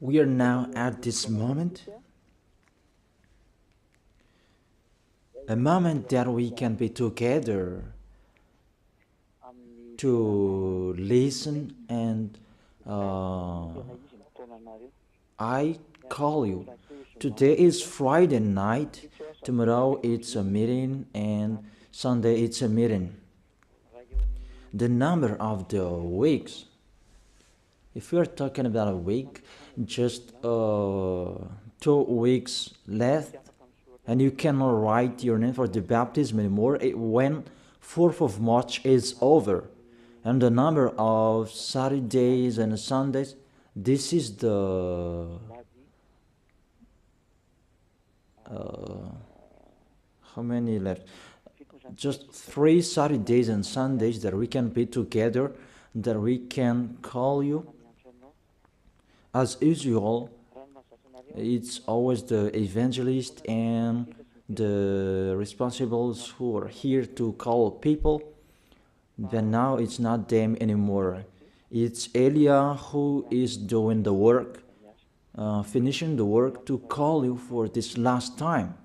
We are now at this moment, a moment that we can be together to listen, and I call you. Today is Friday night, tomorrow it's a meeting, and Sunday it's a meeting. The number of the weeks, if we are talking about a week, just 2 weeks left, and you cannot write your name for the baptism anymore when 4th of March is over. And the number of Saturdays and Sundays, this is the how many left? Just 3 Saturdays and Sundays that we can be together, that we can call you. As usual, it's always the evangelist and the responsibles who are here to call people. But now it's not them anymore. It's Elia who is doing the work, finishing the work to call you for this last time.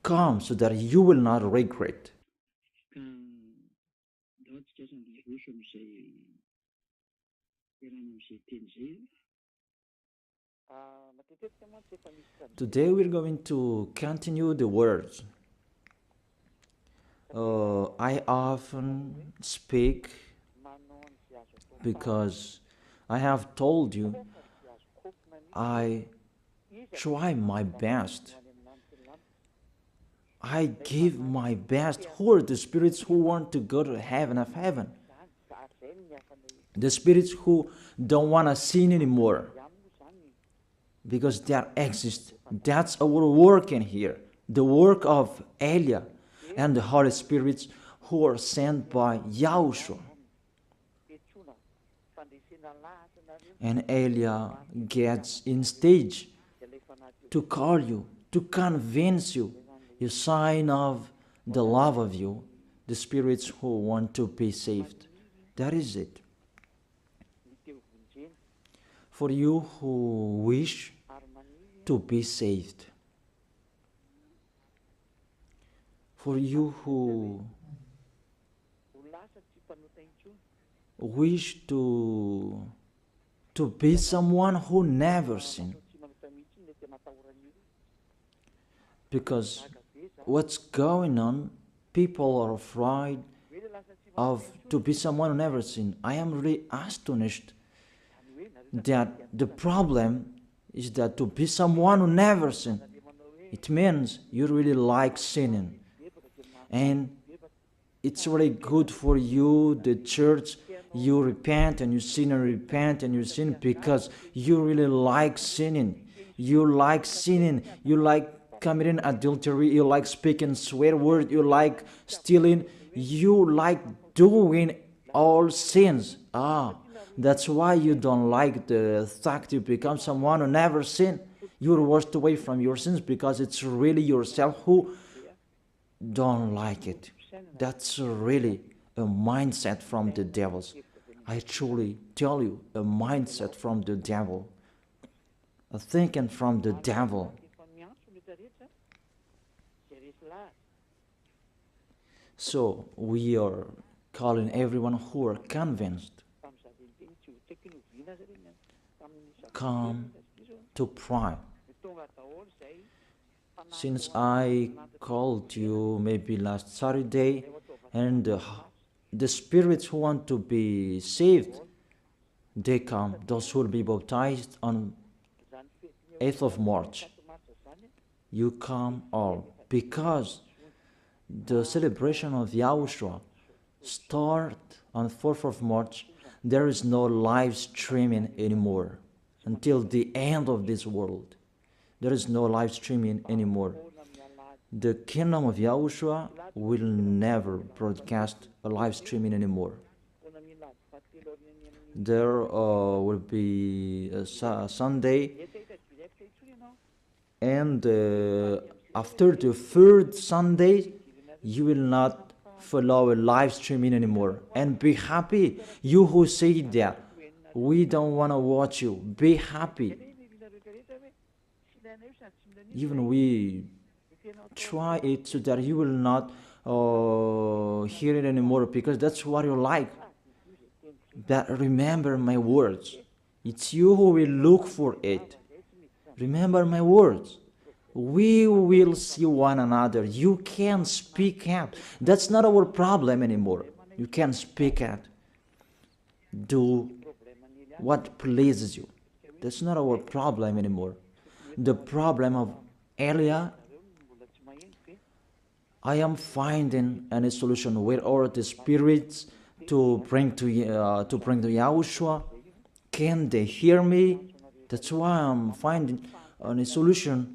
Come so that you will not regret. Today we're going to continue the words. I often speak because I have told you I try my best. I give my best. Who are the spirits who want to go to heaven of heaven? The spirits who don't want to sin anymore, because that exists. That's our work in here. The work of Elia and the Holy Spirits who are sent by YAHOSHUAH. And Elia gets in stage to call you, to convince you, a sign of the love of you, the spirits who want to be saved. That is it. For you who wish to be saved, for you who wish to be someone who never sinned, because what's going on, people are afraid of to be someone who never sinned. I am really astonished that the problem is that to be someone who never sinned, it means you really like sinning. And it's really good for you, the church, you repent and you sin and repent and you sin because you really like sinning. You like sinning, you like committing adultery, you like speaking swear word, you like stealing, you like doing all sins. That's why you don't like the fact you become someone who never sinned. You're washed away from your sins because it's really yourself who don't like it. That's really a mindset from the devils. I truly tell you, a mindset from the devil. A thinking from the devil. So we are calling everyone who are convinced, come to pray. Since I called you maybe last Saturday, and the spirits who want to be saved, they come, those who will be baptized on 8th of March. You come all, because the celebration of YAHOSHUAH start on 4th of March. There is no live streaming anymore until the end of this world. There is no live streaming anymore. The kingdom of YAHOSHUAH will never broadcast a live streaming anymore. There will be a Sunday, and after the third Sunday, you will not follow a live streaming anymore. And be happy, you who say that. We don't want to watch you. Be happy. Even we try it so that you will not hear it anymore, because that's what you like. But remember my words. It's you who will look for it. Remember my words. We will see one another. You can speak out. That's not our problem anymore. You can speak out. Do what pleases you. That's not our problem anymore. The problem of Elia, I am finding a solution where all the spirits to bring to YAHOSHUAH. Can they hear me? That's why I'm finding a solution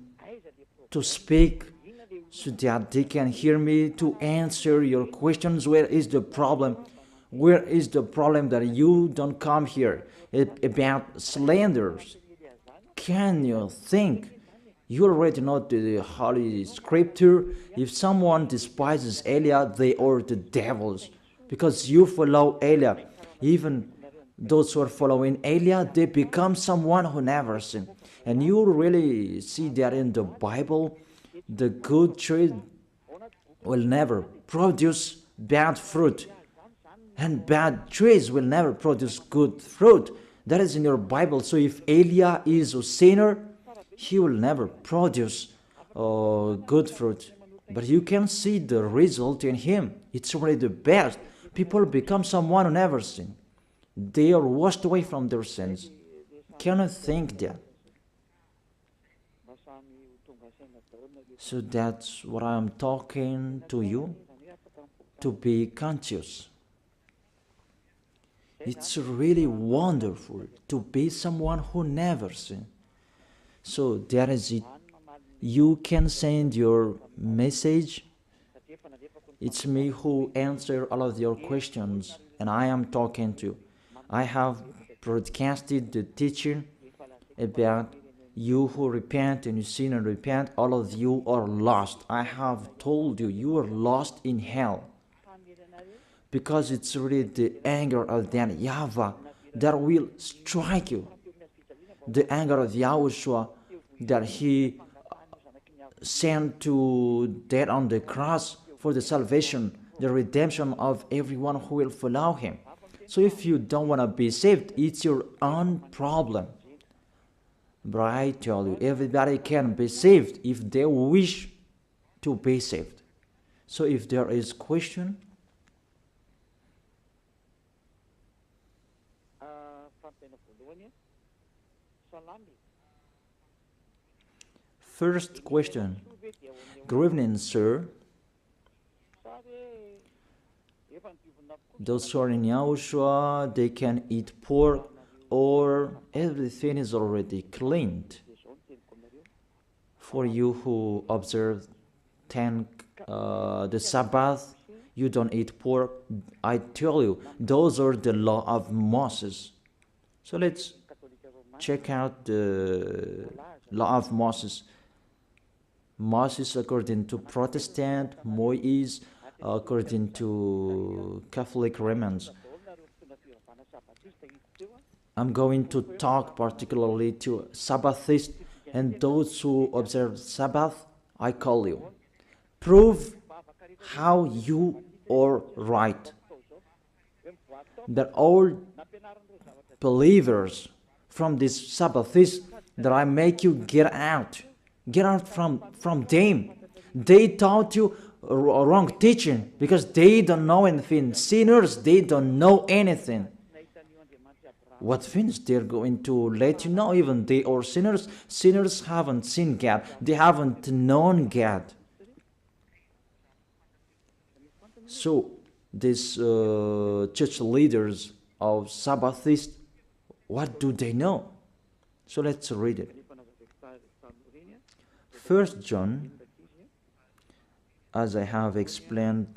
to speak so that they can hear me, to answer your questions. Where is the problem? Where is the problem that you don't come here about slanders? Can you think? You already know the Holy Scripture. If someone despises Elia, they are the devils, because you follow Elia. Even those who are following Elia, they become someone who never sinned. And you really see that in the Bible, the good tree will never produce bad fruit, and bad trees will never produce good fruit. That is in your Bible. So if Elia is a sinner, he will never produce good fruit. But you can see the result in him. It's already the best. People become someone who never sinned. They are washed away from their sins. Can you think that? So that's what I am talking to you, to be conscious. It's really wonderful to be someone who never sinned. So that is it. You can send your message. It's me who answer all of your questions, and I am talking to you. I have broadcasted the teaching about you who repent and you sin and repent. All of you are lost. I have told you, you are lost in hell, because it's really the anger of that YAHVAH that will strike you. The anger of YAHOSHUAH that he sent to death on the cross for the salvation, the redemption of everyone who will follow him. So if you don't want to be saved, it's your own problem. But I tell you, everybody can be saved if they wish to be saved. So if there is question, first question. Good evening, sir. Those who are in YAHOSHUAH, they can eat pork, or everything is already cleaned. For you who observe the Sabbath, you don't eat pork. I tell you, those are the law of Moses. So let's check out the law of Moses. Moses according to Protestant, Moïse according to Catholic Romans. I'm going to talk particularly to Sabbathists and those who observe Sabbath. I call you. Prove how you are right. That all believers from this Sabbathists, that I make you get out. Get out from them. They taught you wrong teaching because they don't know anything. Sinners, they don't know anything. What things they're going to let you know? Even they are sinners. Sinners haven't seen God. They haven't known God. So these church leaders of Sabbathists, what do they know? So let's read it. 1 John, as I have explained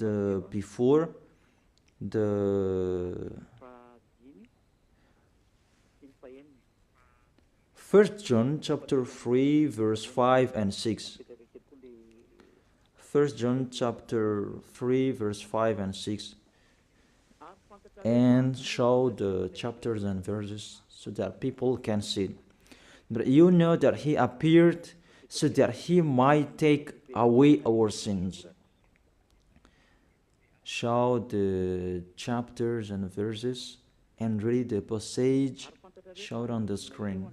before, the 1 John chapter 3 verse 5 and 6. 1 John chapter 3 verse 5 and 6. and show the chapters and verses so that people can see. But you know that he appeared so that he might take away our sins. Show the chapters and verses and read the passage showed on the screen.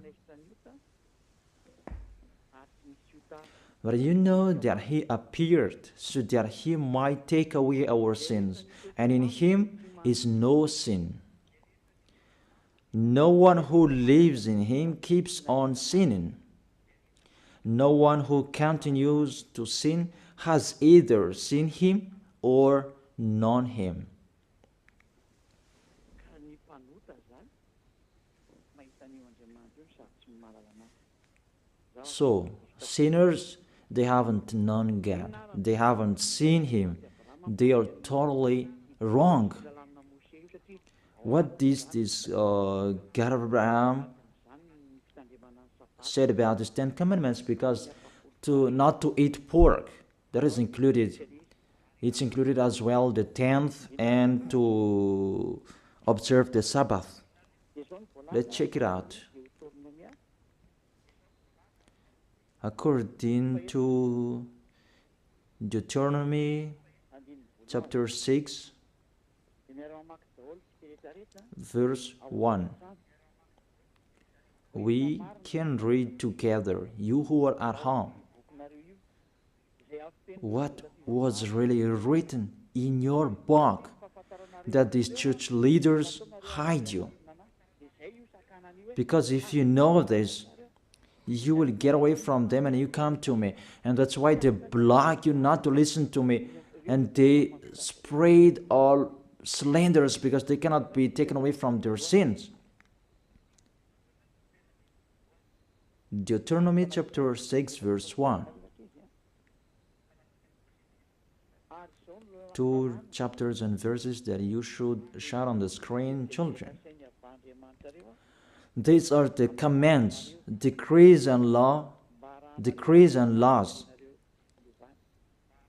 But you know that he appeared so that he might take away our sins, and in him is no sin. No one who lives in him keeps on sinning. No one who continues to sin has either seen him or known him. So, sinners, they haven't known God. They haven't seen him. They are totally wrong. What did this God of Abraham said about the 10 Commandments? Because not to eat pork, that is included. It's included as well the 10th and to observe the Sabbath. Let's check it out. According to Deuteronomy chapter 6, verse 1. We can read together, you who are at home, what was really written in your book that these church leaders hide you. Because if you know this, you will get away from them and you come to me. And that's why they block you not to listen to me. And they spread all slanders because they cannot be taken away from their sins. Deuteronomy chapter 6 verse 1. 2 chapters and verses that you should shout on the screen, children. These are the commands, decrees and laws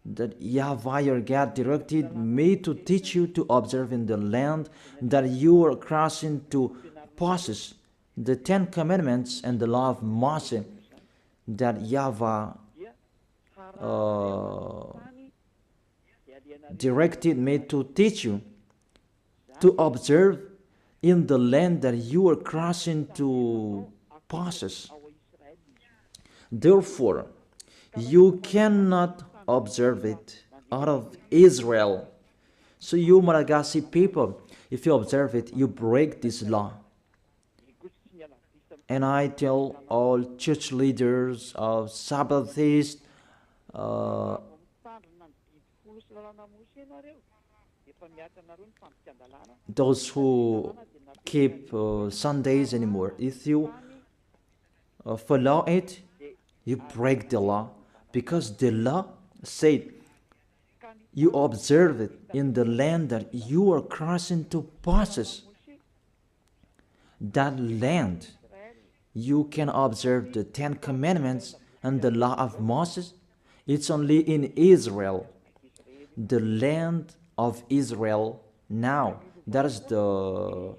that YAHVAH your God directed me to teach you to observe in the land that you are crossing to possess, the 10 Commandments and the law of Moshè that YAHVAH directed me to teach you to observe in the land that you are crossing to possess. Therefore, you cannot observe it out of Israel. So you Malagasy people, if you observe it, you break this law. And I tell all church leaders of Sabbathists, those who keep Sundays anymore, if you follow it, you break the law, because the law said you observe it in the land that you are crossing to possess. That land, you can observe the 10 Commandments and the law of Moses. It's only in Israel, the land of Israel now. That is the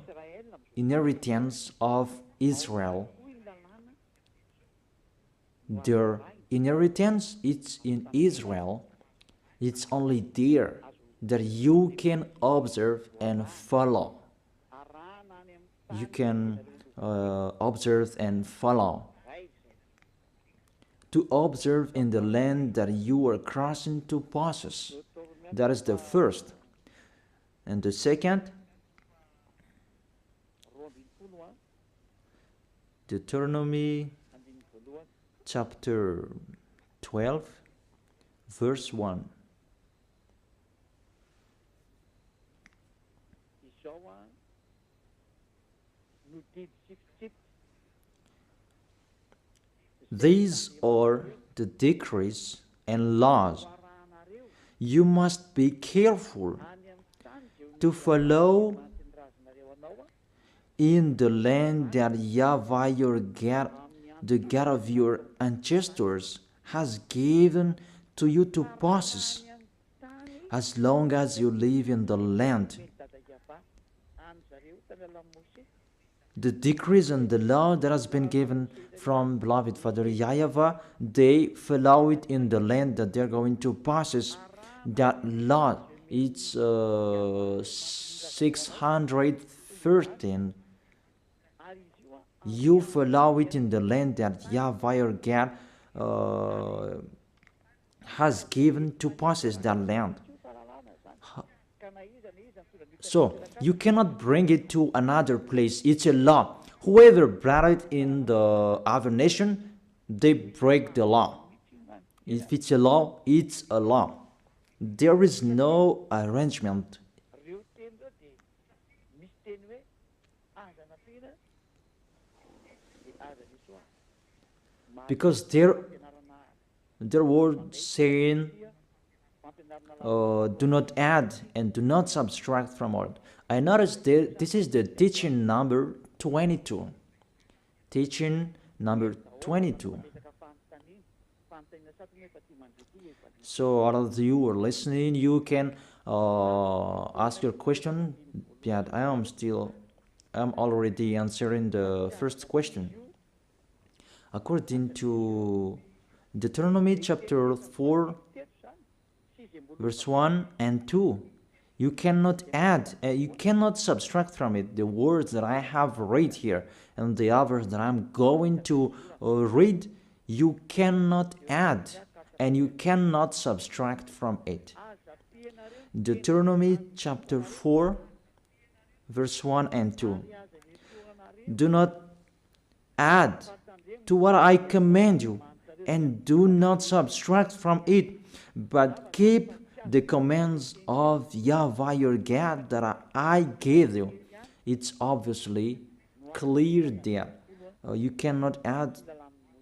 inheritance of Israel. Their inheritance, it's in Israel. It's only there that you can observe and follow. You can observe and follow. To observe in the land that you are crossing to possess. That is the first. And the second, Deuteronomy chapter 12, verse 1. These are the decrees and laws you must be careful to follow in the land that YAHVAH your God, the God of your ancestors, has given to you to possess, as long as you live in the land. the decrees and the law that has been given from beloved Father YAHVAH, they follow it in the land that they're going to possess. That law, it's 613. You follow it in the land that YAHVAH your God has given to possess that land. So you cannot bring it to another place. It's a law. Whoever brought it in the other nation, they break the law. If it's a law, it's a law. There is no arrangement. Because their word saying, do not add and do not subtract from it. I noticed this is the teaching number 22. Teaching number 22. So all of you who are listening, you can ask your question. Yeah, I'm already answering the first question. According to Deuteronomy chapter 4, verse 1 and 2, you cannot add, you cannot subtract from it the words that I have read here and the others that I'm going to read. You cannot add and you cannot subtract from it. Deuteronomy chapter 4, verse 1 and 2. Do not add to what I command you, and do not subtract from it, but keep the commands of YAHVAH your God that I gave you. It's obviously clear that you cannot add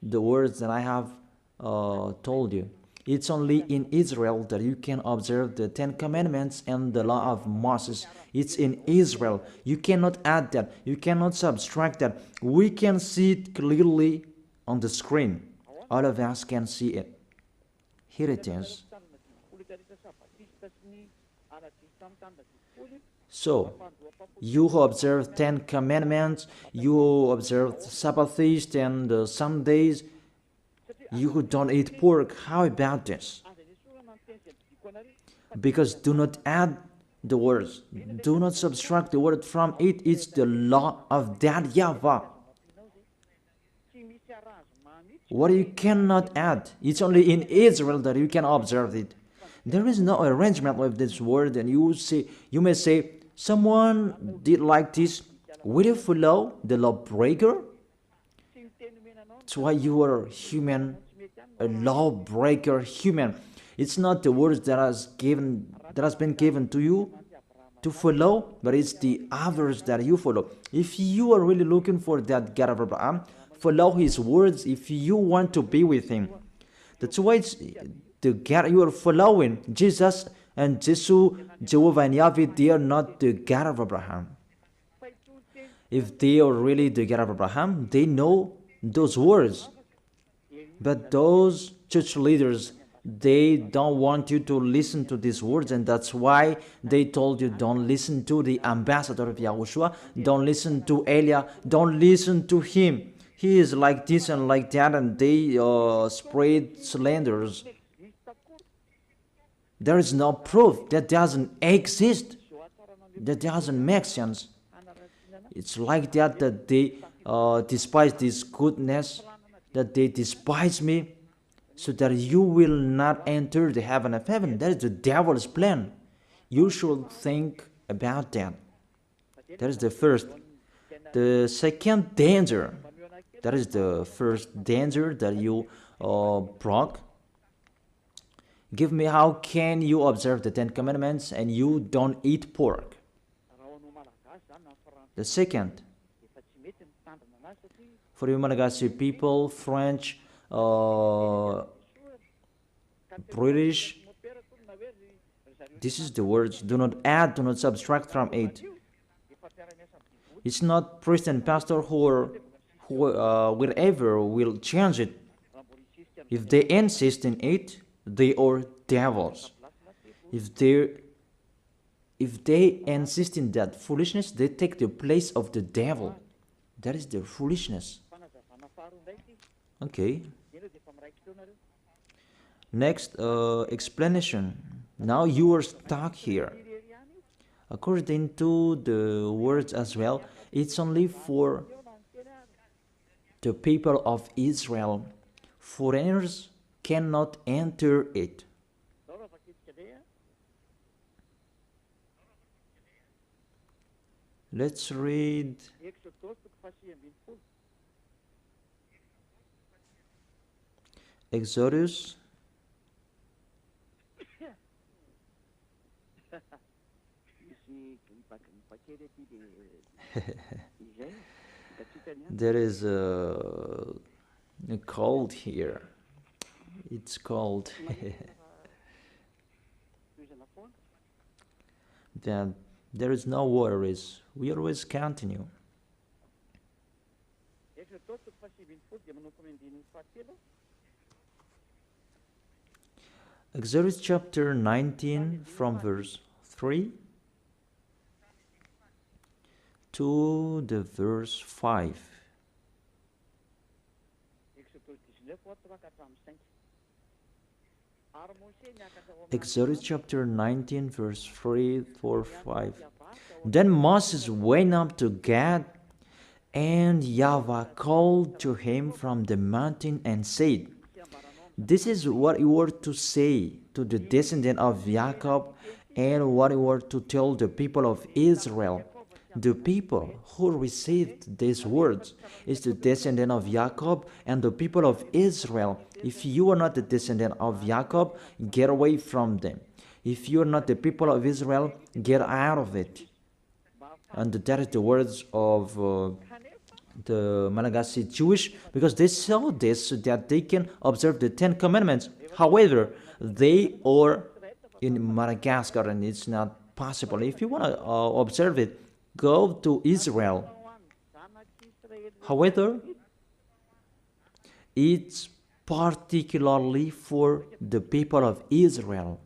the words that I have told you. It's only in Israel that you can observe the 10 Commandments and the law of Moses. It's in Israel. You cannot add that. You cannot subtract that. We can see it clearly on the screen. All of us can see it. Here it is. So, you who observe 10 Commandments, you who observe Sabbath feast and Sundays, you who don't eat pork, how about this? Because do not add the words, do not subtract the word from it. It's the law of that YAHVAH. What you cannot add, it's only in Israel that you can observe it. There is no arrangement with this word, and you may say, someone did like this. Will you follow the lawbreaker? That's why you are human, a lawbreaker human. It's not the words that has been given to you to follow, but it's the others that you follow. If you are really looking for that God of Abraham, follow his words if you want to be with him. That's why it's the God you are following, Jesus and Jesus, Jehovah and Yahweh, they are not the God of Abraham. If they are really the God of Abraham, they know those words. But those church leaders, they don't want you to listen to these words, and that's why they told you don't listen to the ambassador of YAHOSHUAH, don't listen to Elia, don't listen to him. He is like this and like that, and they spread slanders. There is no proof. That doesn't exist. That doesn't make sense. It's like that they despise this goodness, that they despise me, so that you will not enter the heaven of heaven. That is the devil's plan. You should think about that. That is the first. The second danger, that is the first danger that you brought. Give me, how can you observe the 10 Commandments and you don't eat pork? The second, for you Malagasy people, French, British, this is the words, do not add, do not subtract from it. It's not priest and pastor who wherever will change it. If they insist in it, they are devils. If if they insist in that foolishness, they take the place of the devil. That is their foolishness. Okay. Next, explanation. Now you are stuck here. According to the words as well, it's only for the people of Israel. Foreigners cannot enter it. Let's read Exodus there is a cold here. It's cold. Then there is no worries. We always continue. Exodus chapter 19 from verse 3 to the verse 5. Exodus chapter 19 verse 3 4 5. Then Moses went up to Gad, and YAHVAH called to him from the mountain and said, "This is what you were to say to the descendant of Jacob, and what you were to tell the people of Israel." The people who received these words is the descendant of Jacob and the people of Israel. If you are not the descendant of Jacob, get away from them. If you are not the people of Israel, get out of it. And that is the words of the Malagasy Jewish, because they saw this so that they can observe the 10 Commandments. However, they are in Madagascar and it's not possible. If you want to observe it, go to Israel. However, it's particularly for the people of Israel.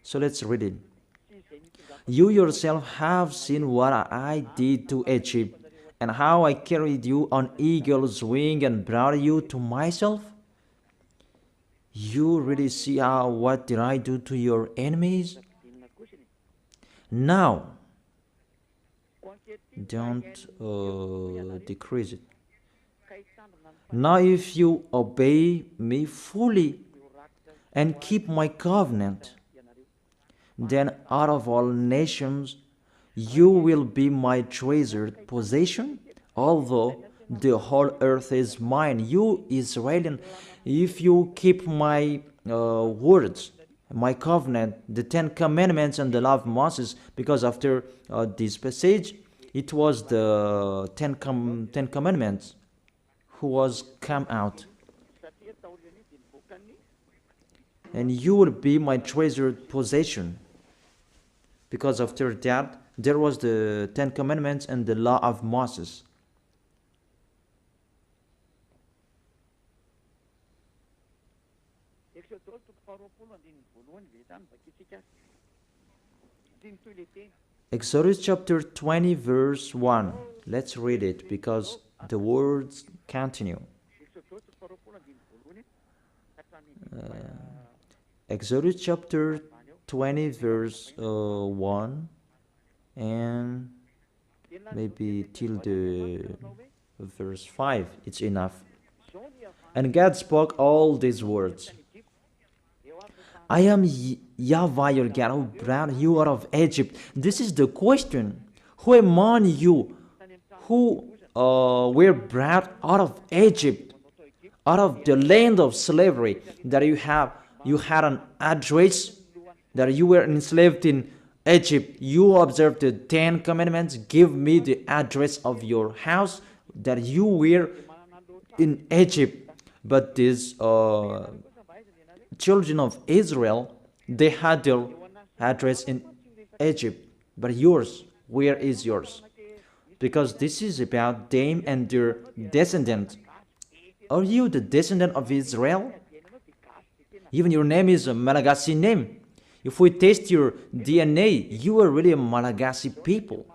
So let's read it. You yourself have seen what I did to Egypt, and how I carried you on eagle's wing and brought you to myself. You really see what did I do to your enemies? Now, don't decrease it. Now if you obey me fully and keep my covenant, then out of all nations you will be my treasured possession, although the whole earth is mine. You Israelian, if you keep my words, my covenant, the 10 Commandments and the law of Moses, because after this passage, it was the 10 Commandments who was come out. And you will be my treasured possession. Because after that, there was the 10 Commandments and the law of Moses. Exodus chapter 20 verse 1. Let's read it because the words continue. Exodus chapter 20 verse 1 and maybe till the verse 5. It's enough. And God spoke all these words. I am YAHVAH your God who brought you out of Egypt. This is the question. Who among you who were brought out of Egypt, out of the land of slavery, that you had an address, that you were enslaved in Egypt, you observed the 10 Commandments, give me the address of your house, that you were in Egypt. But these children of Israel, they had their address in Egypt. But yours, where is yours? Because this is about them and their descendants. Are you the descendant of Israel? Even your name is a Malagasy name. If we test your DNA, you are really a Malagasy people.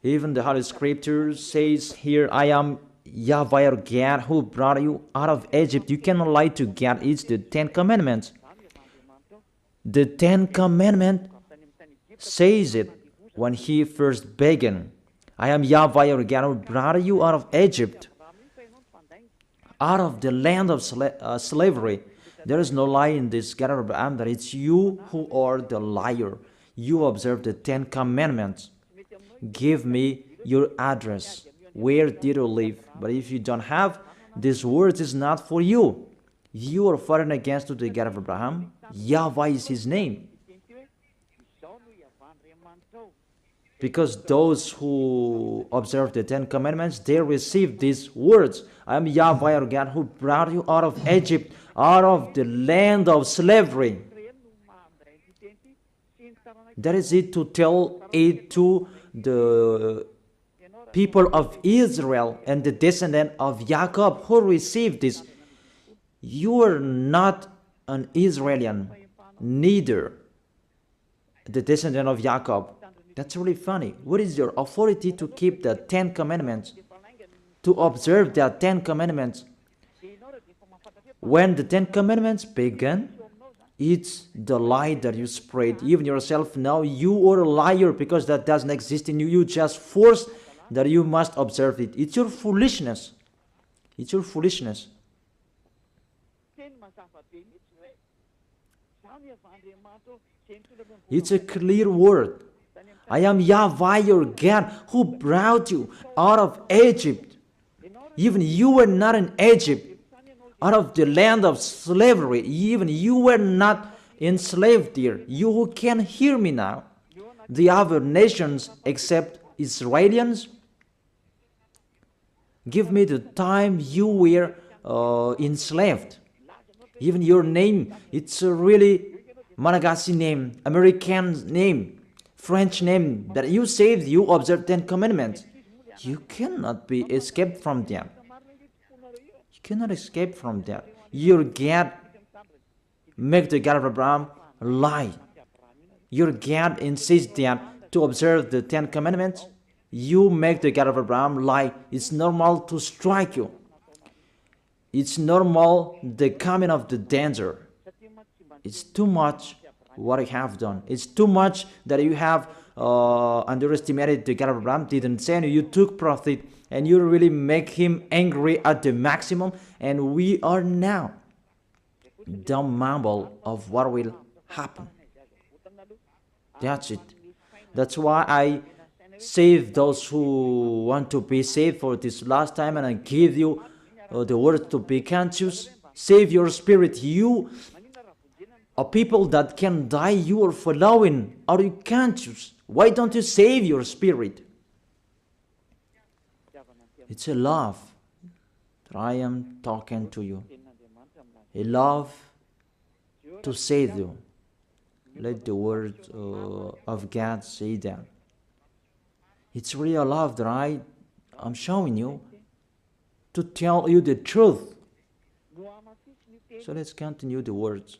Even the Holy Scripture says here, I am YAHVAH your God who brought you out of Egypt. You cannot lie to God. It's the 10 Commandments. The 10 Commandments says it when he first began. I am YAHVAH your God who brought you out of Egypt, out of the land of slavery. There is no lie in this God of Abraham, that it's you who are the liar. You observe the 10 Commandments. Give me your address. Where did you live? But if you don't have, this word is not for you. You are fighting against the God of Abraham. YAHVAH is his name. Because those who observe the 10 Commandments, they receive these words. I am YAHVAH your God who brought you out of Egypt, out of the land of slavery. That is it, to tell it to the people of Israel and the descendant of Jacob who received this. You are not an Israelian, neither the descendant of Jacob. That's really funny. What is your authority to keep the 10 Commandments? To observe the 10 Commandments? When the 10 Commandments began, it's the lie that you spread. Even yourself now, you are a liar, because that doesn't exist in you. You just force that you must observe it. It's your foolishness. It's your foolishness. It's a clear word. I am YAHVAH your God who brought you out of Egypt. Even you were not in Egypt, out of the land of slavery. Even you were not enslaved there. You who can hear me now, the other nations except Israelians, give me the time you were enslaved. Even your name, it's a really Malagasy name, American name, French name, that you saved, you observe 10 Commandments. You cannot be escaped from that. You cannot escape from that. Your God make the God of Abraham lie. Your God insists that to observe the 10 Commandments, you make the God of Abraham lie. It's normal to strike you. It's normal the coming of the danger. It's too much what you have done. It's too much that you have underestimated the God of Abraham. Didn't say you took profit, and you really make him angry at the maximum. And we are now the mumble of what will happen. That's it. That's why I save those who want to be saved for this last time, and I give you the word to be conscious. Save your spirit. You are people that can die. You are following. Are you conscious? Why don't you save your spirit? It's a love that I am talking to you. A love to save you. Let the word of God say that. It's really a love that I am showing you to tell you the truth. So let's continue the words.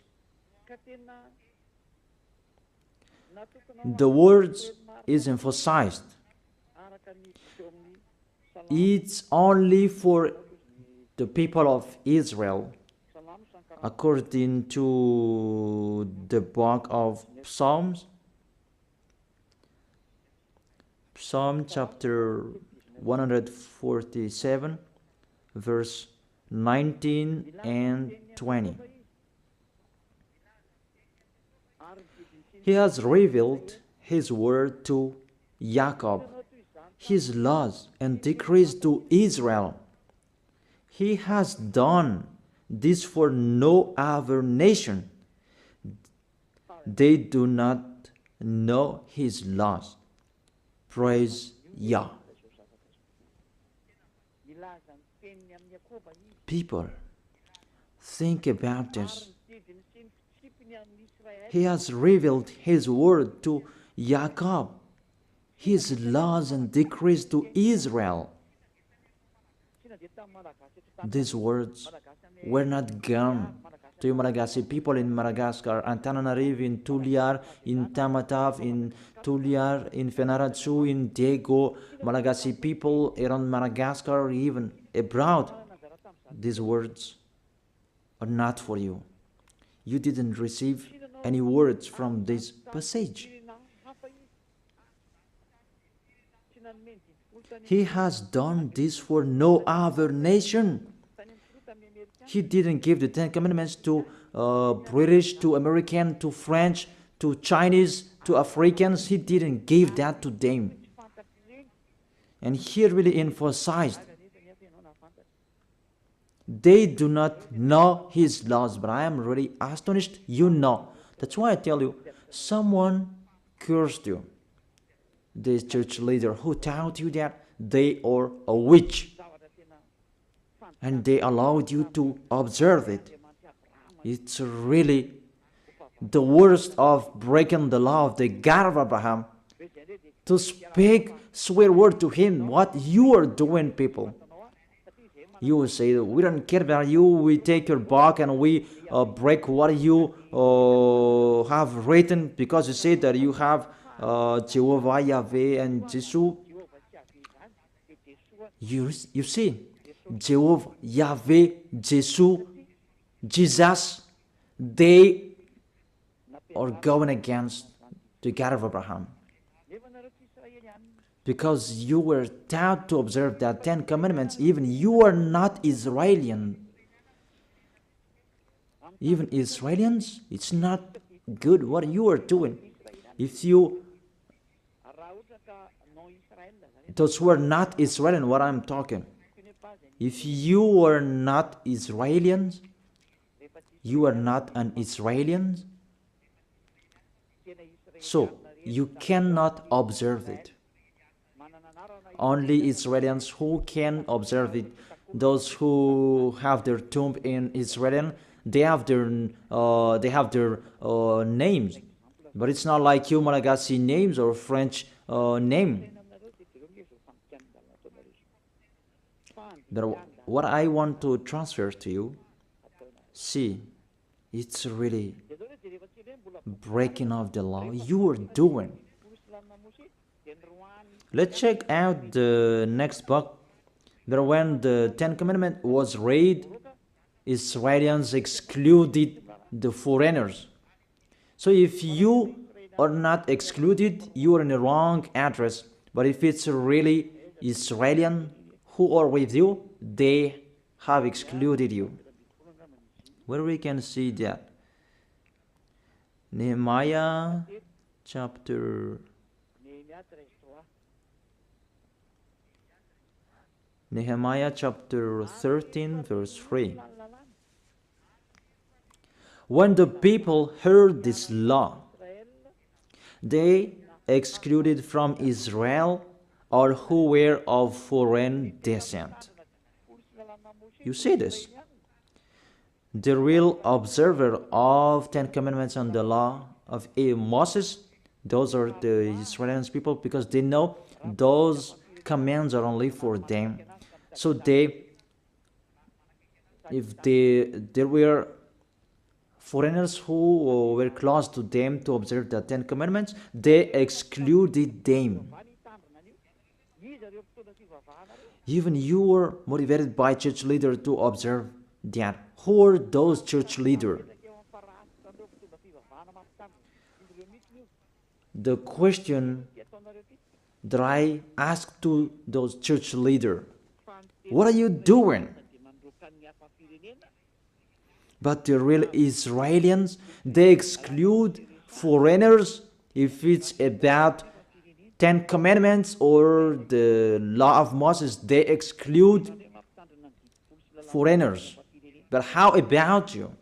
The words is emphasized. It's only for the people of Israel, according to the book of Psalms. Psalm chapter 147, verse 19 and 20. He has revealed his word to Jacob, his laws and decrees to Israel. He has done this for no other nation. They do not know his laws. Praise Yah. People, think about this. He has revealed his word to Jacob, his laws and decrees to Israel. These words were not gone to Malagasy people in Madagascar, Antananarivo, in Tuliar, in Tamatave, in Tuliar, in Fenaratsu, in Dago, Malagasy people around Madagascar, even abroad. These words are not for you. You didn't receive any words from this passage. He has done this for no other nation. He didn't give the Ten Commandments to British, to American, to French, to Chinese, to Africans. He didn't give that to them. And he really emphasized, they do not know his laws, but I am really astonished you know. That's why I tell you, someone cursed you. This church leader who taught you that they are a witch. And they allowed you to observe it. It's really the worst of breaking the law of the God of Abraham. To speak swear word to him, what you are doing, people. You will say, we don't care about you, we take your book and we break what you have written, because you say that you have Jehovah, Yahweh, and Jesus. You see, Jehovah, Yahweh, Jesus, they are going against the God of Abraham. Because you were taught to observe that 10 Commandments, even you are not Israelian. Even Israelians, it's not good what you are doing. If you, those who are not Israelian, what I'm talking, if you are not Israelians, you are not an Israelian, so you cannot observe it. Only Israelians who can observe it. Those who have their tomb in Israel, they have their names, but it's not like you Malagasy names or French name. But what I want to transfer to you, see, it's really breaking of the law you are doing. Let's check out the next book. That when the Ten Commandments was read, Israelians excluded the foreigners. So if you are not excluded, you are in the wrong address. But if it's really Israelian who are with you, they have excluded you. Where we can see that? Nehemiah chapter 13, verse 3. When the people heard this law, they excluded from Israel all who were of foreign descent. You see this? The real observer of Ten Commandments and the law of Moses, those are the Israelians people, because they know those commands are only for them. So if there were foreigners who were close to them to observe the Ten Commandments, they excluded them. Even you were motivated by church leader to observe that. Who are those church leaders? The question that I asked to those church leaders, what are you doing? But the real Israelians, they exclude foreigners if it's about Ten Commandments or the law of Moses. They exclude foreigners. But how about you?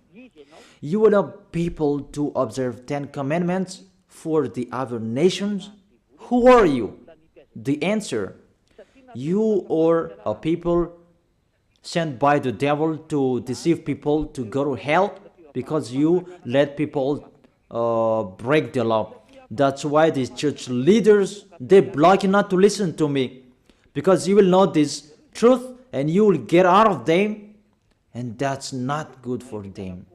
You will have people to observe 10 Commandments for the other nations? Who are you? The answer, you are a people sent by the devil to deceive people to go to hell because you let people break the law. That's why these church leaders, they block you not to listen to me, because you will know this truth and you will get out of them, and that's not good for them.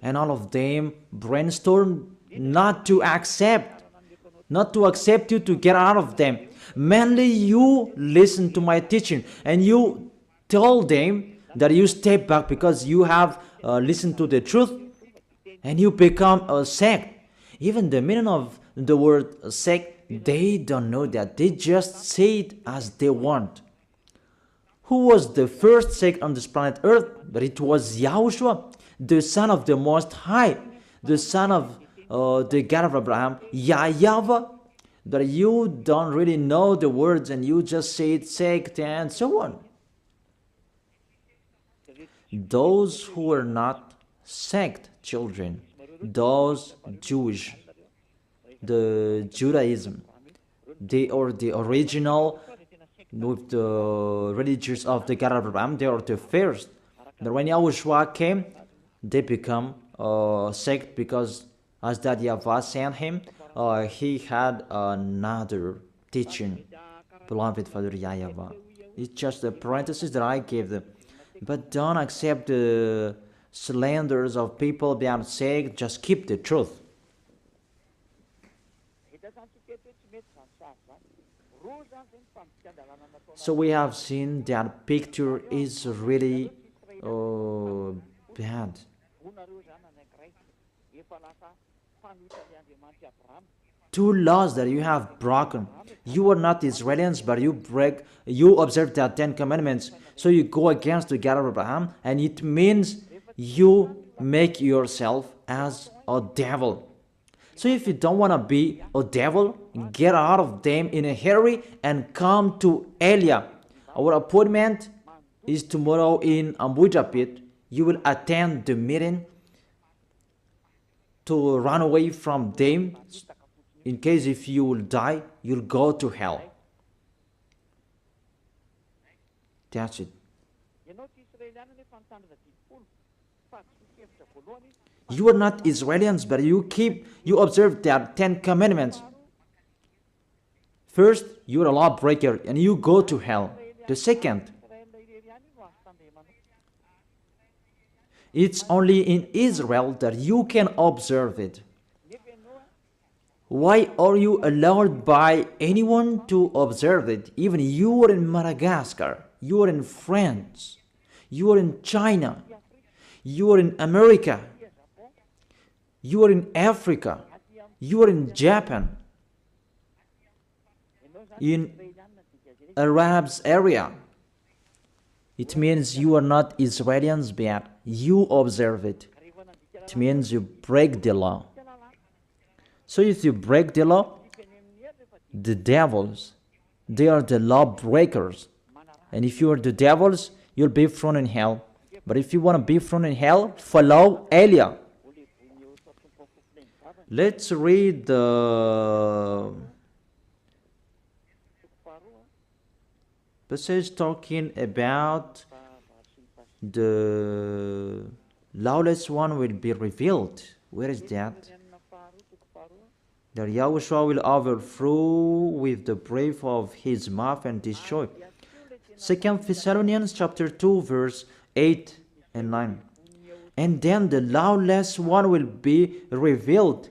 And all of them brainstorm not to accept you to get out of them. Mainly you listen to my teaching and you tell them that you step back because you have listened to the truth, and you become a sect. Even the meaning of the word sect, they don't know that. They just say it as they want. Who was the first sect on this planet Earth? But it was Yahushua, the Son of the Most High, the Son of the God of Abraham, YAHVAH. That you don't really know the words and you just say it sect and so on. Those who are not sect children, those Jewish, the Judaism, they are the original with the religions of the God of Abraham. They are the first. But when YAHOSHUAH came, they become a sect because as that YAHVAH sent him, he had another teaching. Beloved Father YAHVAH. It's just a parenthesis that I gave them. But don't accept the slanders of people being sect. Just keep the truth. So we have seen that picture is really bad. Two laws that you have broken. You are not Israelians, but you observe the 10 commandments. So you go against the God of Abraham, and it means you make yourself as a devil. So if you don't want to be a devil, get out of them in a hurry and come to Elia. Our appointment is tomorrow in Ambujapit. You will attend the meeting to run away from them. In case if you will die, you'll go to hell. That's it. You are not Israelians, but you observe the 10 commandments. First, you are a lawbreaker and you go to hell. The second, it's only in Israel that you can observe it. Why are you allowed by anyone to observe it? Even you are in Madagascar, you are in France, you are in China, you are in America, you are in Africa, you are in Japan, in Arabs area. It means you are not Israelians, but you observe it. It means you break the law. So if you break the law, the devils, they are the law breakers. And if you are the devils, you'll be thrown in hell. But if you want to be thrown in hell, follow Elia. Let's read the passage talking about the lawless one will be revealed. Where is that? That YAHOSHUAH will overthrow with the breath of his mouth and destroy. 2 Thessalonians chapter 2 verse 8 and 9. And then the lawless one will be revealed,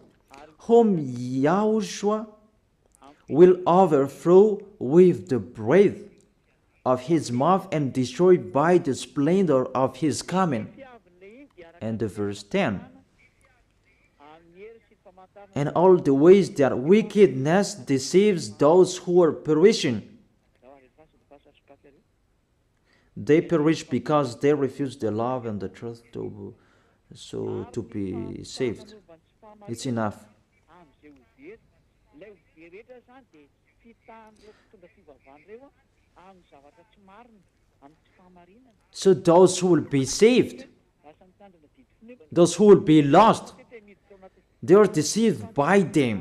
whom YAHOSHUAH will overthrow with the breath of his mouth and destroy by the splendor of his coming. And the verse 10. And all the ways that wickedness deceives those who are perishing. They perish because they refuse the love and the truth to be saved. It's enough. So those who will be saved, those who will be lost, they are deceived by them.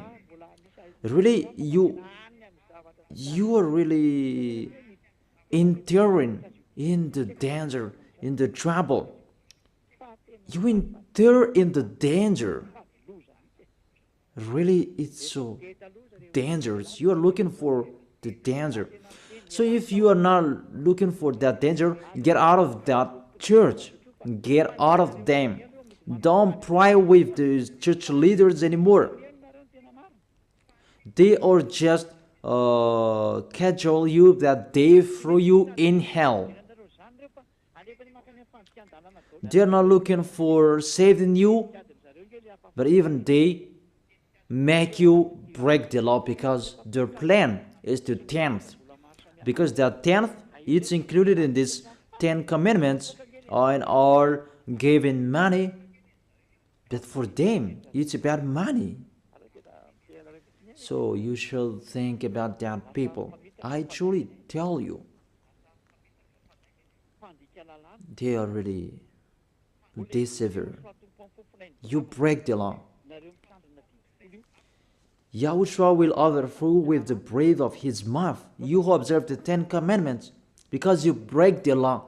Really, you are really entering in the danger, in the trouble. You enter in the danger. Really, it's so dangerous. You are looking for the danger. So if you are not looking for that danger, get out of that church. Get out of them. Don't pray with the church leaders anymore. They are just cajole you that they throw you in hell. They are not looking for saving you, but even they make you break the law because their plan is to tenth. Because that tenth, it's included in this 10 commandments and are giving money, but for them, it's about money. So you should think about that, people. I truly tell you, they are really deceiver. You break the law. Yahushua will overthrow with the breath of his mouth. You who observe the 10 commandments, because you break the law.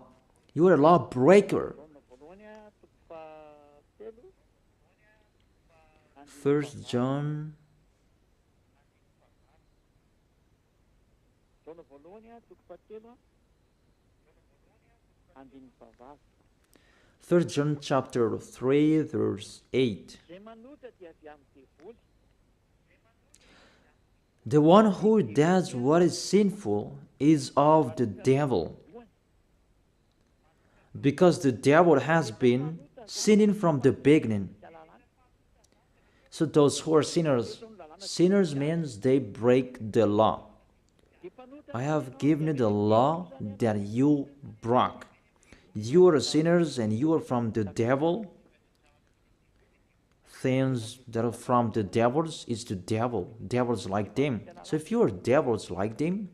You are a lawbreaker. 1 John 3 John chapter 3 verse 8. The one who does what is sinful is of the devil, because the devil has been sinning from the beginning. So those who are sinners, sinners means they break the law. I have given you the law that you broke. You are sinners and you are from the devil. Things that are from the devils is the devil. Devils like them. So if you are devils like them,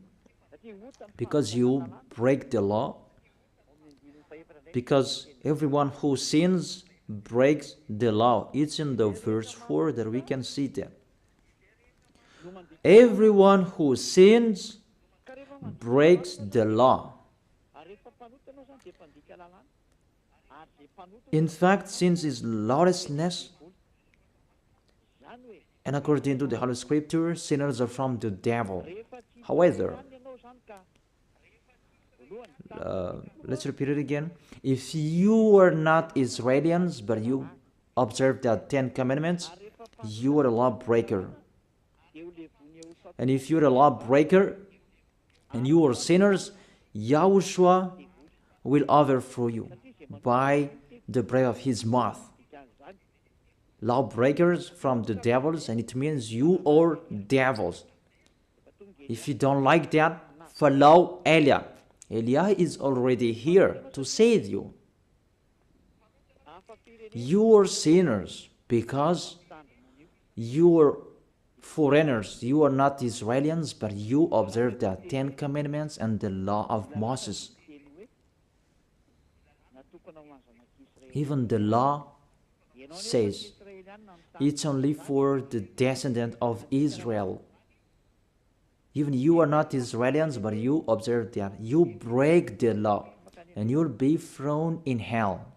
because you break the law, because everyone who sins breaks the law. It's in the verse 4 that we can see that. Everyone who sins breaks the law. In fact, sin is lawlessness. And according to the Holy Scripture, sinners are from the devil. However, let's repeat it again. If you are not Israelians, but you observe the 10 commandments, you are a lawbreaker. And if you are a lawbreaker and you are sinners, Yahushua will overthrow you by the breath of his mouth. Lawbreakers from the devils, and it means you are devils. If you don't like that, follow Eliah. Eliah is already here to save you. You are sinners because you are foreigners. You are not Israelians, but you observe the 10 commandments and the law of Moses. Even the law says it's only for the descendant of Israel. Even you are not Israelians, but you observe that. You break the law, and you'll be thrown in hell.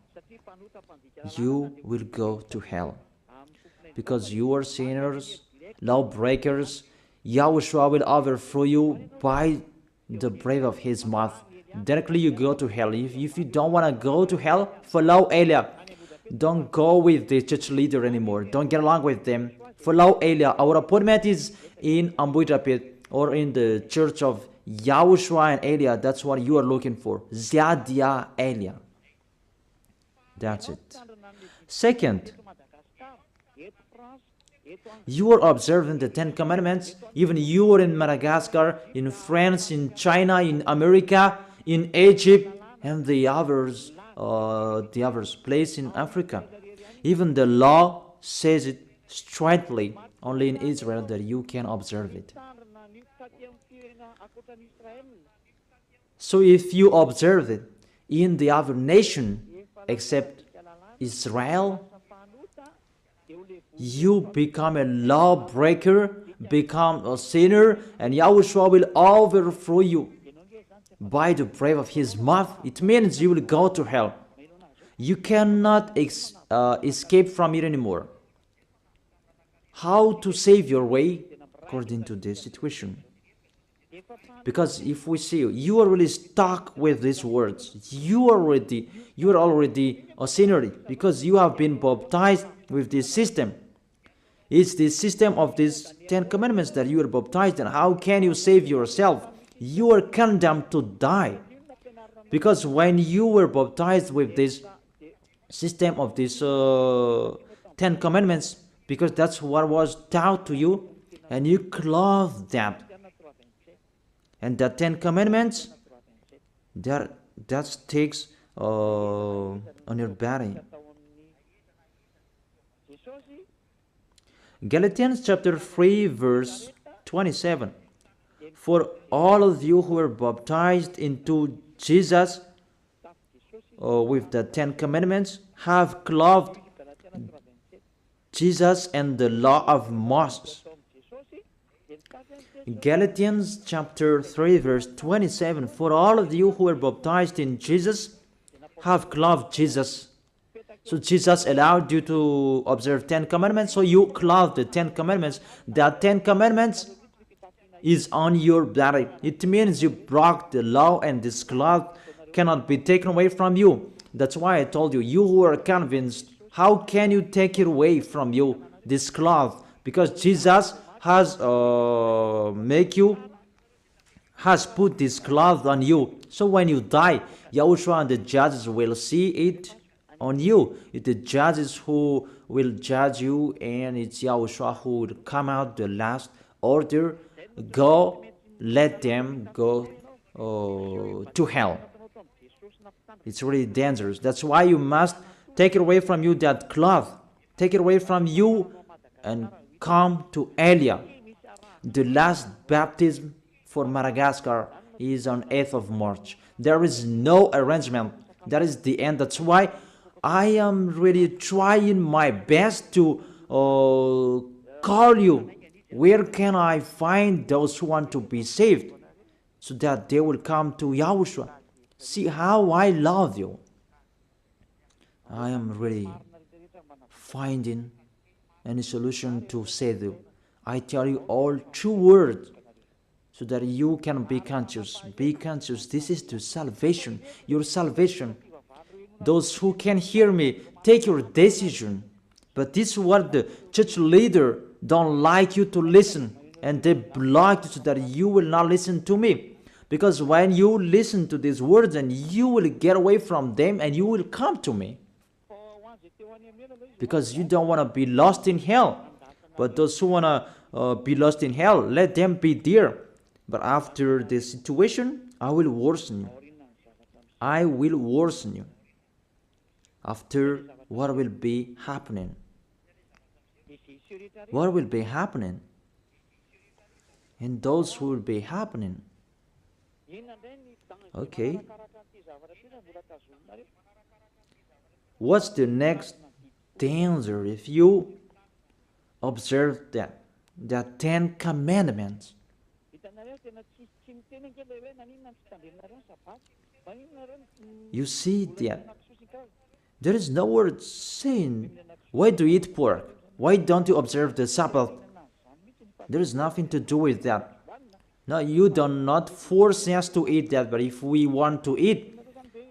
You will go to hell. Because you are sinners, lawbreakers, Yahushua will overthrow you by the breath of his mouth. Directly you go to hell. If you don't want to go to hell, follow Eliah. Don't go with the church leader anymore. Don't get along with them. Follow Eliah. Our appointment is in Ambuitapit, or in the church of Yahushua and Eliah. That's what you are looking for. Ziadia Eliah. That's it. Second, you are observing the 10 commandments. Even you are in Madagascar, in France, in China, in America, in Egypt, and the others place in Africa. Even the law says it straightly, only in Israel that you can observe it. So if you observe it in the other nation except Israel, you become a lawbreaker, become a sinner, and Yahushua will overthrow you by the breath of his mouth. It means you will go to hell. You cannot escape from it anymore. How to save your way according to this situation? Because if we see you are really stuck with these words, you are already a sinner because you have been baptized with this system. It's the system of these 10 commandments that you are baptized in. How can you save yourself? You are condemned to die. Because when you were baptized with this system of these 10 commandments, because that's what was taught to you, and you clothed that. And the 10 commandments, that takes on your body. Galatians chapter 3 verse 27. For all of you who are baptized into Jesus with the 10 commandments have clothed Jesus and the law of Moses. Galatians chapter 3 verse 27. For all of you who are baptized in Jesus have clothed Jesus. So Jesus allowed you to observe 10 commandments, so you clothed the 10 commandments. The 10 commandments is on your body. It means you broke the law, and this cloth cannot be taken away from you. That's why I told you, you who are convinced, how can you take it away from you, this cloth? Because Jesus has has put this cloth on you. So when you die, Yahushua and the judges will see it on you. It's the judges who will judge you, and it's Yahushua who will come out the last order. Go, let them go to hell. It's really dangerous. That's why you must take it away from you, that cloth. Take it away from you and come to Elia. The last baptism for Madagascar is on 8th of March. There is no arrangement. That is the end. That's why I am really trying my best to call you. Where can I find those who want to be saved so that they will come to Yahushua? See how I love you. I am really finding any solution to save you. I tell you all true words so that you can be conscious. Be conscious. This is the salvation, your salvation. Those who can hear me, take your decision. But this is what the church leader don't like you to listen, and they block you so that you will not listen to me. Because when you listen to these words, and you will get away from them and you will come to me. Because you don't want to be lost in hell. But those who want to be lost in hell, let them be there. But after the situation, I will worsen you. I will worsen you. After, what will be happening? What will be happening? And those who will be happening. Okay. What's the next danger if you observe that? The 10 commandments. You see that there is no word saying, why do you eat pork? Why don't you observe the Sabbath? There is nothing to do with that. No, you do not force us to eat that, but if we want to eat,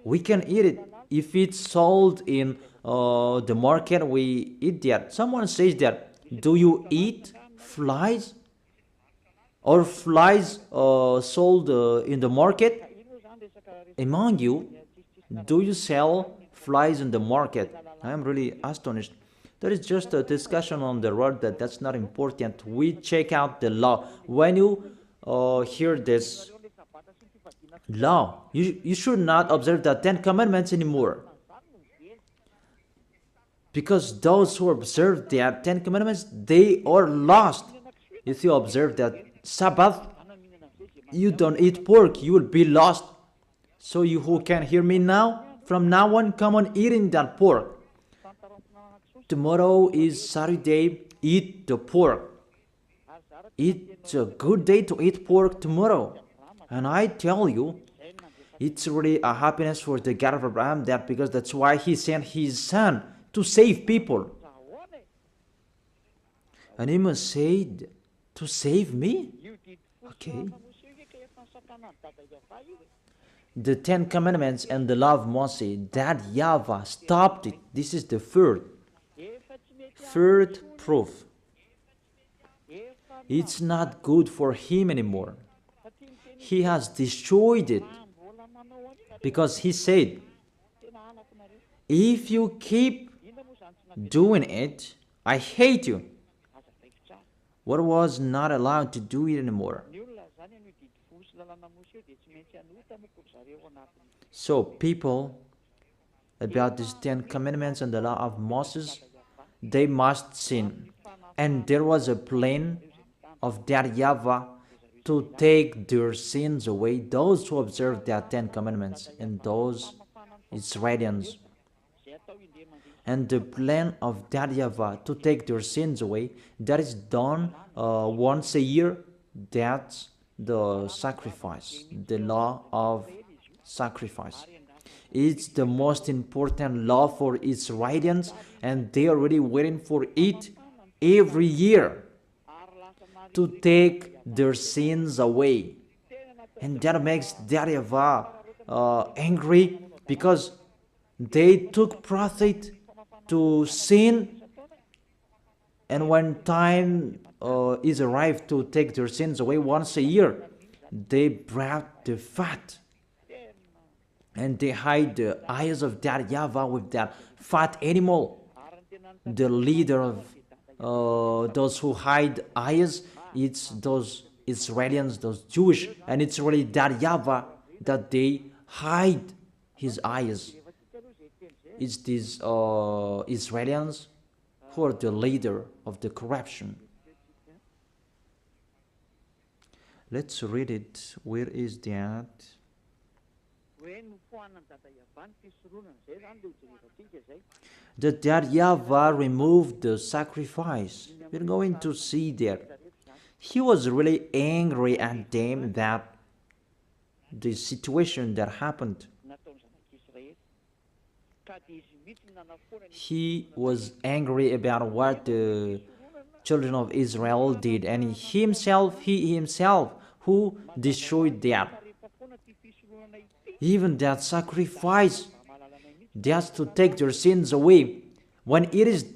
we can eat it. If it's sold in the market, we eat that. Someone says that, do you eat flies? Or flies sold in the market? Among you, do you sell flies in the market? I am really astonished. There is just a discussion on the road that's not important. We check out the law. When you hear this law, you should not observe the 10 commandments anymore. Because those who observe the 10 commandments, they are lost. If you observe that Sabbath, you don't eat pork, you will be lost. So you who can hear me now, from now on, come on eating that pork. Tomorrow is Saturday, eat the pork. It's a good day to eat pork tomorrow. And I tell you, it's really a happiness for the God of Abraham, that because that's why he sent his son to save people. And he must say, to save me? Okay. the Ten Commandments and the law of Moses, that YAHVAH stopped it. This is the third proof. It's not good for him anymore. He has destroyed it because he said, if you keep doing it, I hate you. What was not allowed to do it anymore. So people, about these 10 commandments and the law of Moses, they must sin. And there was a plan of that YAHVAH to take their sins away, those who observe their 10 commandments and those Israelians. And the plan of that YAHVAH to take their sins away, that is done once a year. That's the sacrifice, the law of sacrifice. It's the most important law for Israelians, and they are already waiting for it every year to take their sins away. And that makes that YAHVAH angry, because they took profit to sin, and when time is arrived to take their sins away once a year, they brought the fat and they hide the eyes of that YAHVAH with that fat animal. The leader of those who hide eyes, it's those Israelians, those Jewish, and it's really that YAHVAH that they hide his eyes. It's these Israelians who are the leader of the corruption. Let's read it. Where is that? That YAHVAH removed the sacrifice. We're going to see that. He was really angry at them, that the situation that happened. He was angry about what the children of Israel did, and he himself who destroyed that. Even that sacrifice, just to take their sins away, when it is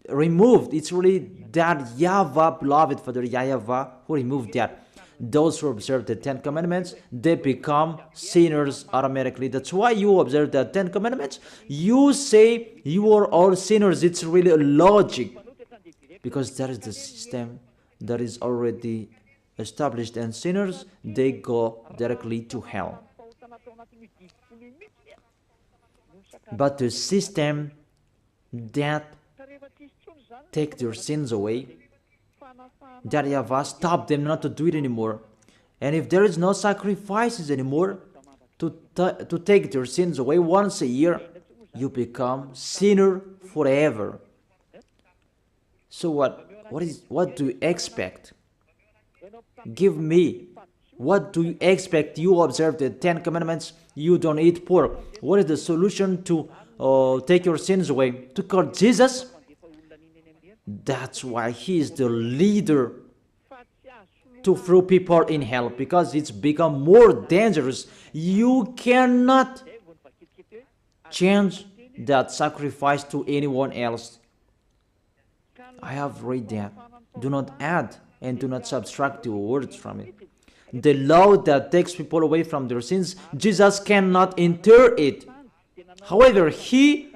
removed, it's really that YAHVAH, beloved Father YAHVAH, who removed that. Those who observe the 10 commandments, they become sinners automatically. That's why you observe the 10 commandments. You say you are all sinners. It's really a logic, because that is the system that is already established, and sinners, they go directly to hell. But the system that take their sins away, that YAHVAH stop them not to do it anymore. And if there is no sacrifices anymore to take their sins away once a year, you become sinner forever. So what do you expect? Give me. What do you expect? You observe the 10 commandments, you don't eat pork. What is the solution to take your sins away? To call Jesus? That's why he is the leader to throw people in hell, because it's become more dangerous. You cannot change that sacrifice to anyone else. I have read that. Do not add and do not subtract the words from it. The law that takes people away from their sins, Jesus cannot enter it. However, he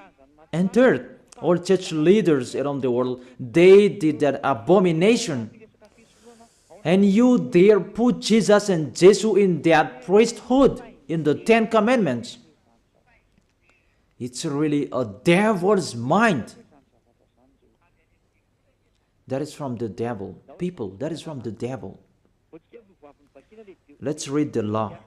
entered. All church leaders around the world, they did that abomination. And you dare put Jesus and Jesus in that priesthood, in the 10 commandments. It's really a devil's mind. That is from the devil. People, that is from the devil. Let's read the law.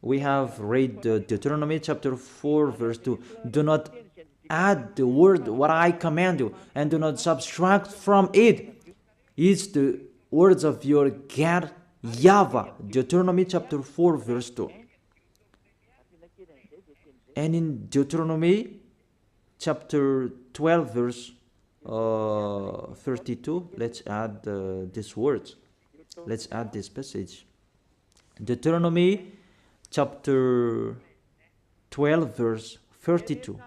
We have read Deuteronomy chapter 4 verse 2. Do not add the word what I command you, and do not subtract from it. It's the words of your God YAHVAH. Deuteronomy chapter 4 verse 2. And in Deuteronomy chapter 12 verse 32, let's add these words. Let's add this passage. Deuteronomy chapter 12 verse 32.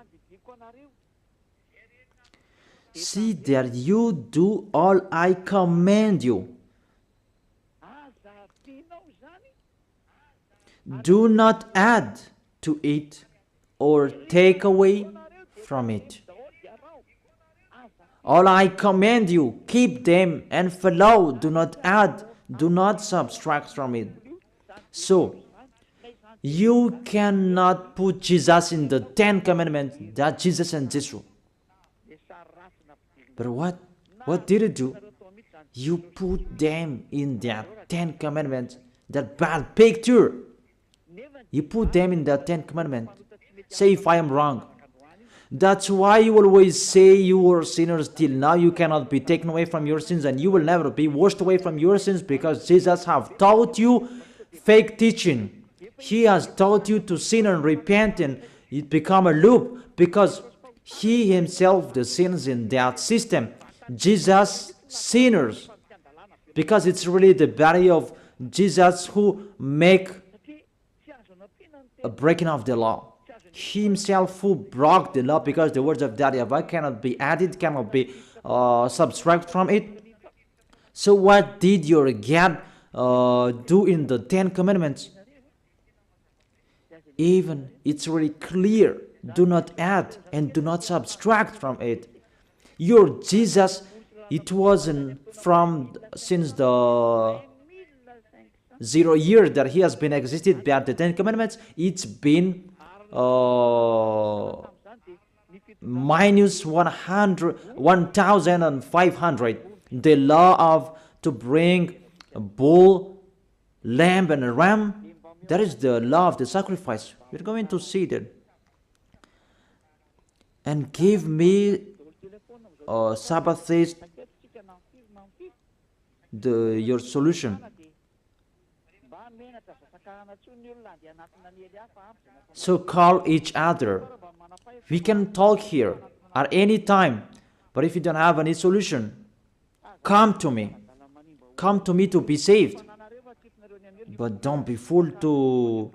See that you do all I command you. Do not add to it or take away from it. All I command you, keep them and follow. Do not add, do not subtract from it. So, you cannot put Jesus in the 10 Commandments, that Jesus and Jesus. But what did you do? You put them in that 10 Commandments, that bad picture. You put them in the 10 Commandments. Say if I am wrong. That's why you always say you are sinners till now. You cannot be taken away from your sins, and you will never be washed away from your sins, because Jesus have taught you fake teaching. He has taught you to sin and repent, and it become a loop, because he himself the sins in that system. Jesus sinners, because it's really the body of Jesus who make a breaking of the law. He himself who broke the law, because the words of YAHVAH cannot be added, cannot be subtracted from it. So what did your God do in the 10 Commandments? Even it's really clear. Do not add and do not subtract from it. Your Jesus, it wasn't from since the 0 years that he has been existed by the 10 Commandments. It's been minus 1,500. The law of to bring a bull, lamb, and a ram. That is the law of the sacrifice. We're going to see that. And give me Sabbath says your solution. So call each other. We can talk here at any time. But if you don't have any solution, come to me. Come to me to be saved. But don't be fooled to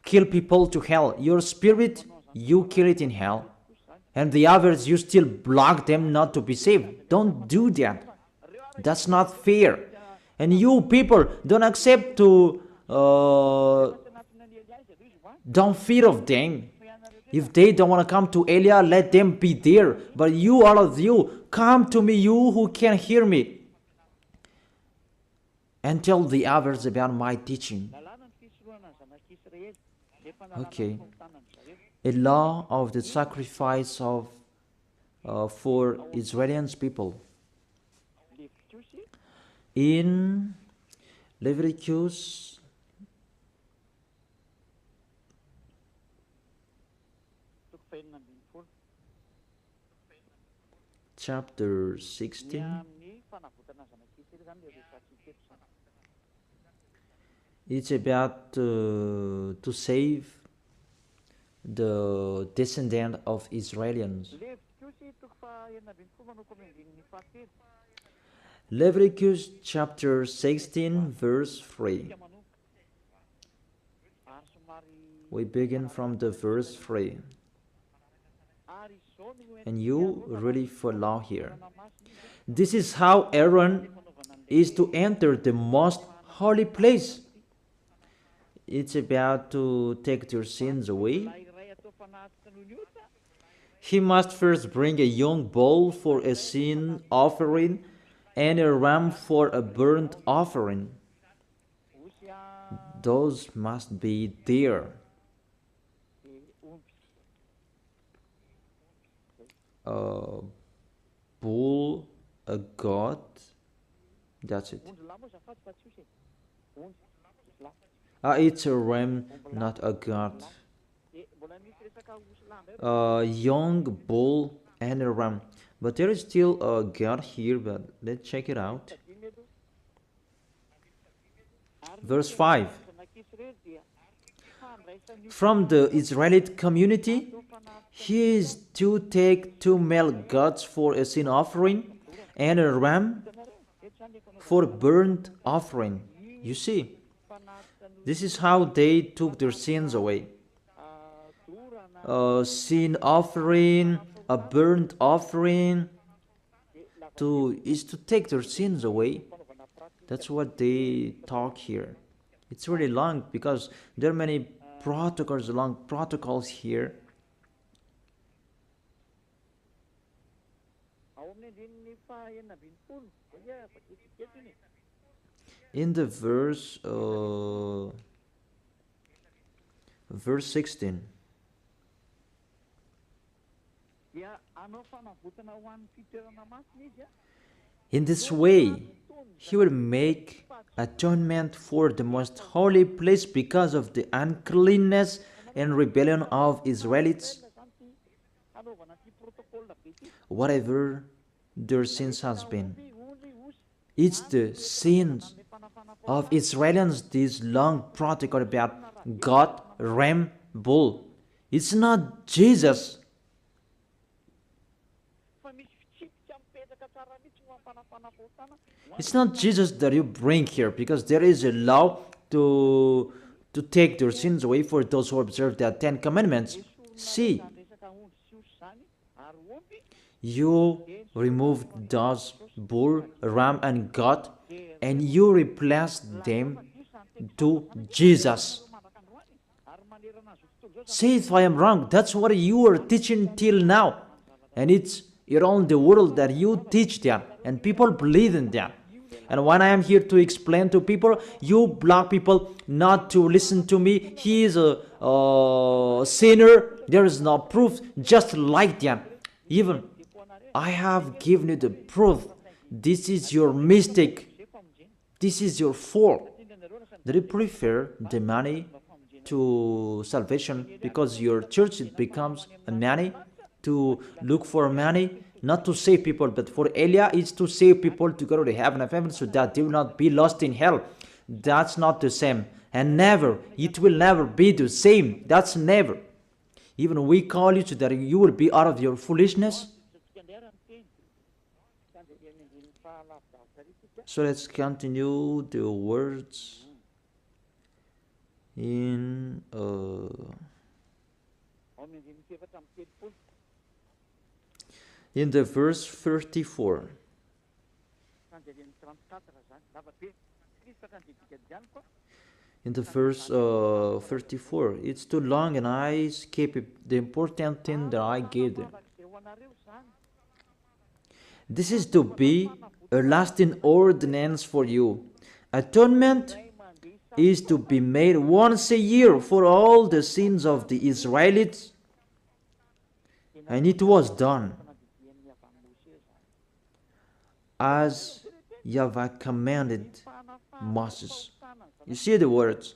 kill people to hell. Your spirit, you kill it in hell. And the others, you still block them not to be saved. Don't do that. That's not fair. And you people don't accept to don't fear of them. If they don't want to come to Elia, let them be there. But you, all of you, come to me, you who can hear me, and tell the others about my teaching. Okay. A law of the sacrifice of for Israeli people. In Leviticus chapter 16, it's about to save the descendant of Israelians. Leviticus chapter 16 verse 3. We begin from the verse 3. And you really follow here. This is how Aaron is to enter the most holy place. It's about to take your sins away. He must first bring a young bull for a sin offering and a ram for a burnt offering. Those must be there. A bull, a goat, that's it. It's a ram, not a goat. A young bull and a ram. But there is still a goat here, but let's check it out. Verse 5. From the Israelite community, he is to take 2 male goats for a sin offering and a ram for burnt offering. You see, this is how they took their sins away. Sin offering, a burnt offering, is to take their sins away. That's what they talk here. It's really long because there are many protocols here. In the verse 16. In this way, he will make atonement for the most holy place because of the uncleanness and rebellion of Israelites. Whatever their sins has been, it's the sins of Israelians, this long protocol about God, ram, bull. It's not Jesus. It's not Jesus that you bring here, because there is a law to take their sins away for those who observe the 10 Commandments. See, you removed those bull, ram, and goat, and you replaced them to Jesus. Say if I am wrong. That's what you are teaching till now, and it's around the world that you teach that, and people believe in that. And when I am here to explain to people, you block people not to listen to me. He is a sinner. There is no proof. Just like that. Even I have given you the proof. This is your mistake. This is your fault. Do you prefer the money to salvation because your church it becomes a money to look for money? Not to save people, but for Elia, it's to save people to go to the heaven of heaven so that they will not be lost in hell. That's not the same. And never, it will never be the same. That's never. Even we call you so that you will be out of your foolishness. So let's continue the words in the verse 34. In the verse 34, it's too long and I skip the important thing that I gave them. This is to be a lasting ordinance for you. Atonement is to be made once a year for all the sins of the Israelites, and it was done as YAHVAH commanded Moses. You see the words.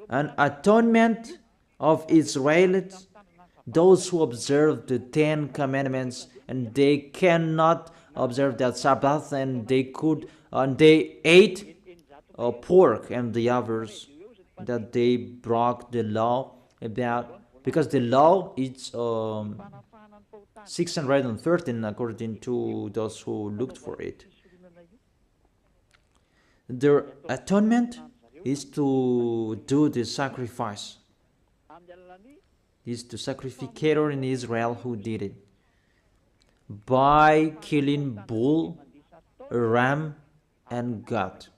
An atonement of Israelites, those who observe the 10 Commandments, and they cannot observe that Sabbath, and they ate pork, and the others that they broke the law about, because the law is 613 according to those who looked for it. Their atonement is to do the sacrifice. It's the sacrificator in Israel who did it by killing bull, ram, and goat,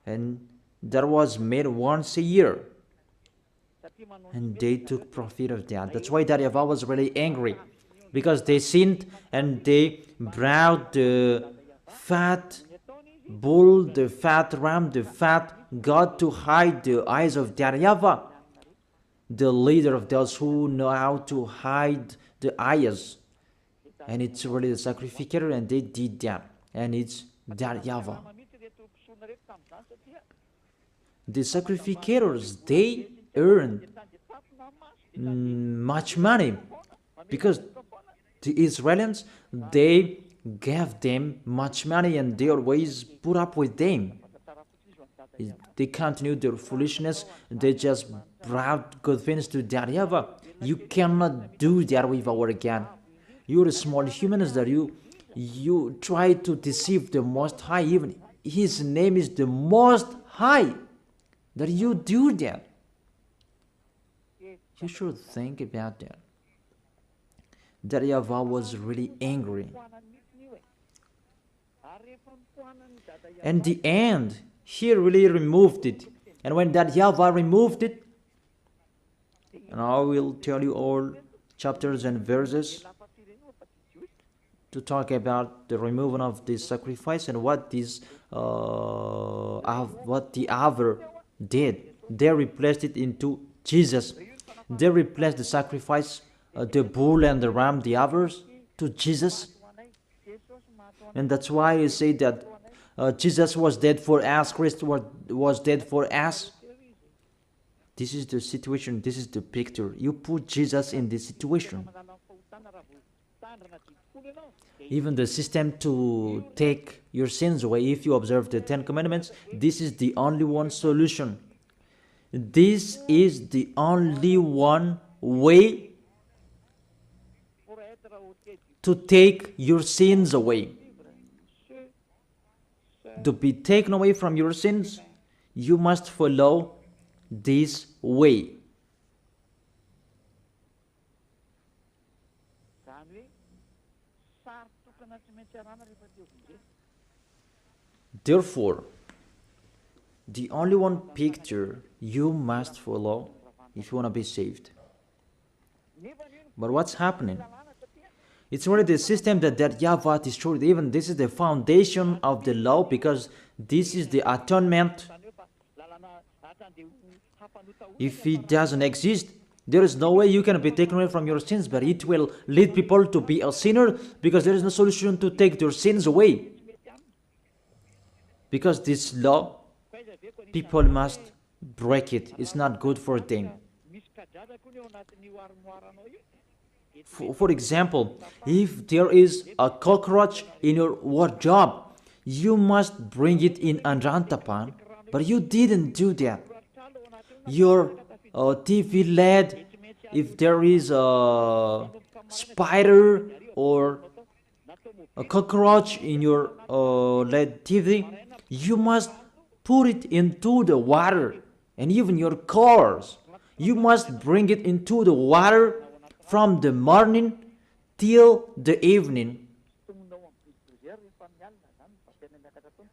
and that was made once a year, and they took profit of that. That's why YAHVAH was really angry, because they sinned and they brought the fat bull, the fat ram, the fat goat to hide the eyes of YAHVAH, the leader of those who know how to hide the eyes. And it's really the sacrificator, and they did that, and it's YAHVAH. The sacrificators, they earned much money, because the Israelites, they gave them much money, and they always put up with them. They continued their foolishness. They just brought good things to YAHVAH. You cannot do that with our God. You're small humans that you You try to deceive the Most High, even His name is the Most High, that you do that. You should think about that. That YAHVAH was really angry. And the end, He really removed it. And when that YAHVAH removed it, and I will tell you all chapters and verses to talk about the removal of this sacrifice and what this what the other did. They replaced it into Jesus. They replaced the sacrifice, the bull and the ram, the others, to Jesus. And that's why you say that Jesus was dead for us, Christ was dead for us. This is the situation, this is the picture. You put Jesus in this situation. Even the system to take your sins away, if you observe the 10 Commandments, this is the only one solution. This is the only one way to take your sins away. To be taken away from your sins, you must follow this way. Therefore, the only one picture you must follow if you want to be saved. But what's happening? It's already the system that YAHVAH destroyed. Even this is the foundation of the law, because this is the atonement. If it doesn't exist, there is no way you can be taken away from your sins, but it will lead people to be a sinner, because there is no solution to take their sins away. Because this law, people must break it. It's not good for them. For example, if there is a cockroach in your wardrobe, you must bring it in Anrantapan, but you didn't do that. Your TV LED, if there is a spider or a cockroach in your LED TV, you must put it into the water. And even your cars, you must bring it into the water from the morning till the evening.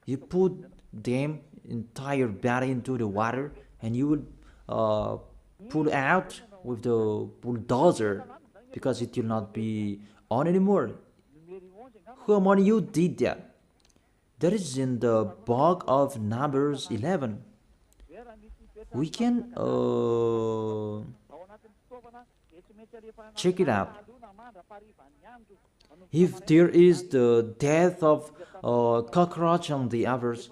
You put them entire body into the water, and you will pull out with the bulldozer, because it will not be on anymore. How many you did that? That is in the book of Numbers 11. We can check it out. If there is the death of cockroach and the others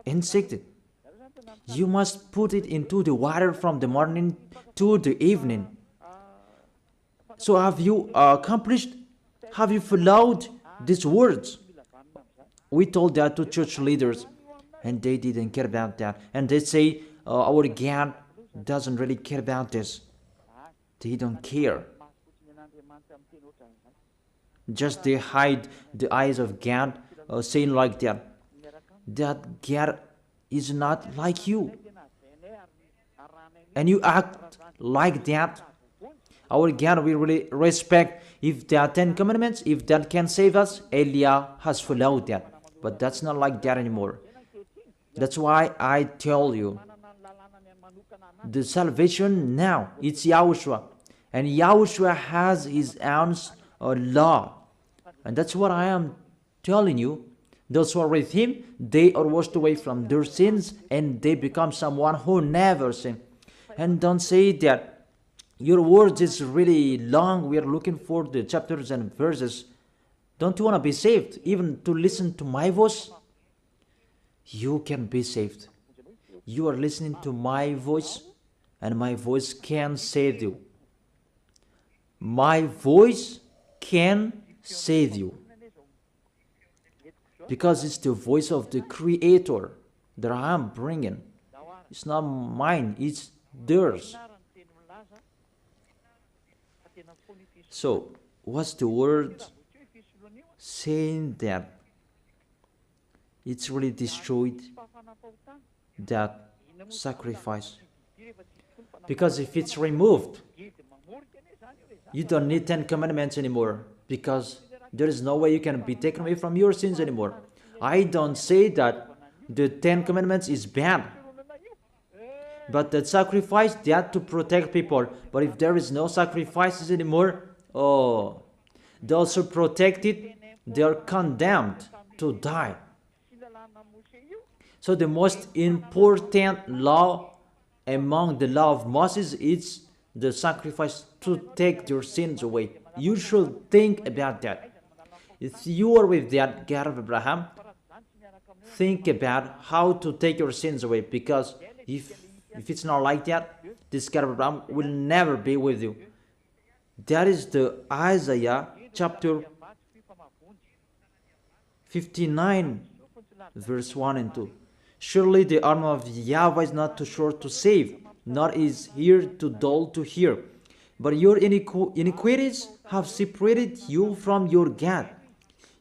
insected, you must put it into the water from the morning to the evening. So have you accomplished? Have you followed these words? We told that to church leaders, and they didn't care about that. And they say, our God doesn't really care about this. They don't care. Just they hide the eyes of God, saying like that. That God is not like you. And you act like that. Our God we really respect. If there are 10 commandments, if that can save us, Elia has followed that. But that's not like that anymore. That's why I tell you, the salvation now, it's YAHOSHUAH. And YAHOSHUAH has his own law. And that's what I am telling you. Those who are with him, they are washed away from their sins, and they become someone who never sinned. And don't say that your words is really long. We are looking for the chapters and verses. Don't you want to be saved? Even to listen to my voice? You can be saved. You are listening to my voice, and my voice can save you. My voice can save you. Because it's the voice of the Creator that I am bringing. It's not mine, it's theirs. So, what's the word saying that it's really destroyed that sacrifice. Because if it's removed, you don't need 10 commandments anymore, because there is no way you can be taken away from your sins anymore. I don't say that the 10 commandments is bad, but that sacrifice, they had to protect people. But if there is no sacrifices anymore, oh, those who protect it, they are condemned to die. So the most important law among the law of Moses is the sacrifice to take your sins away. You should think about that. If you are with that God of Abraham, think about how to take your sins away, because if it's not like that, this God of Abraham will never be with you. That is the Isaiah chapter 59 verse 1 and 2. Surely the arm of YAHVAH is not too short to save, nor is here too dull to hear. But your iniquities have separated you from your God.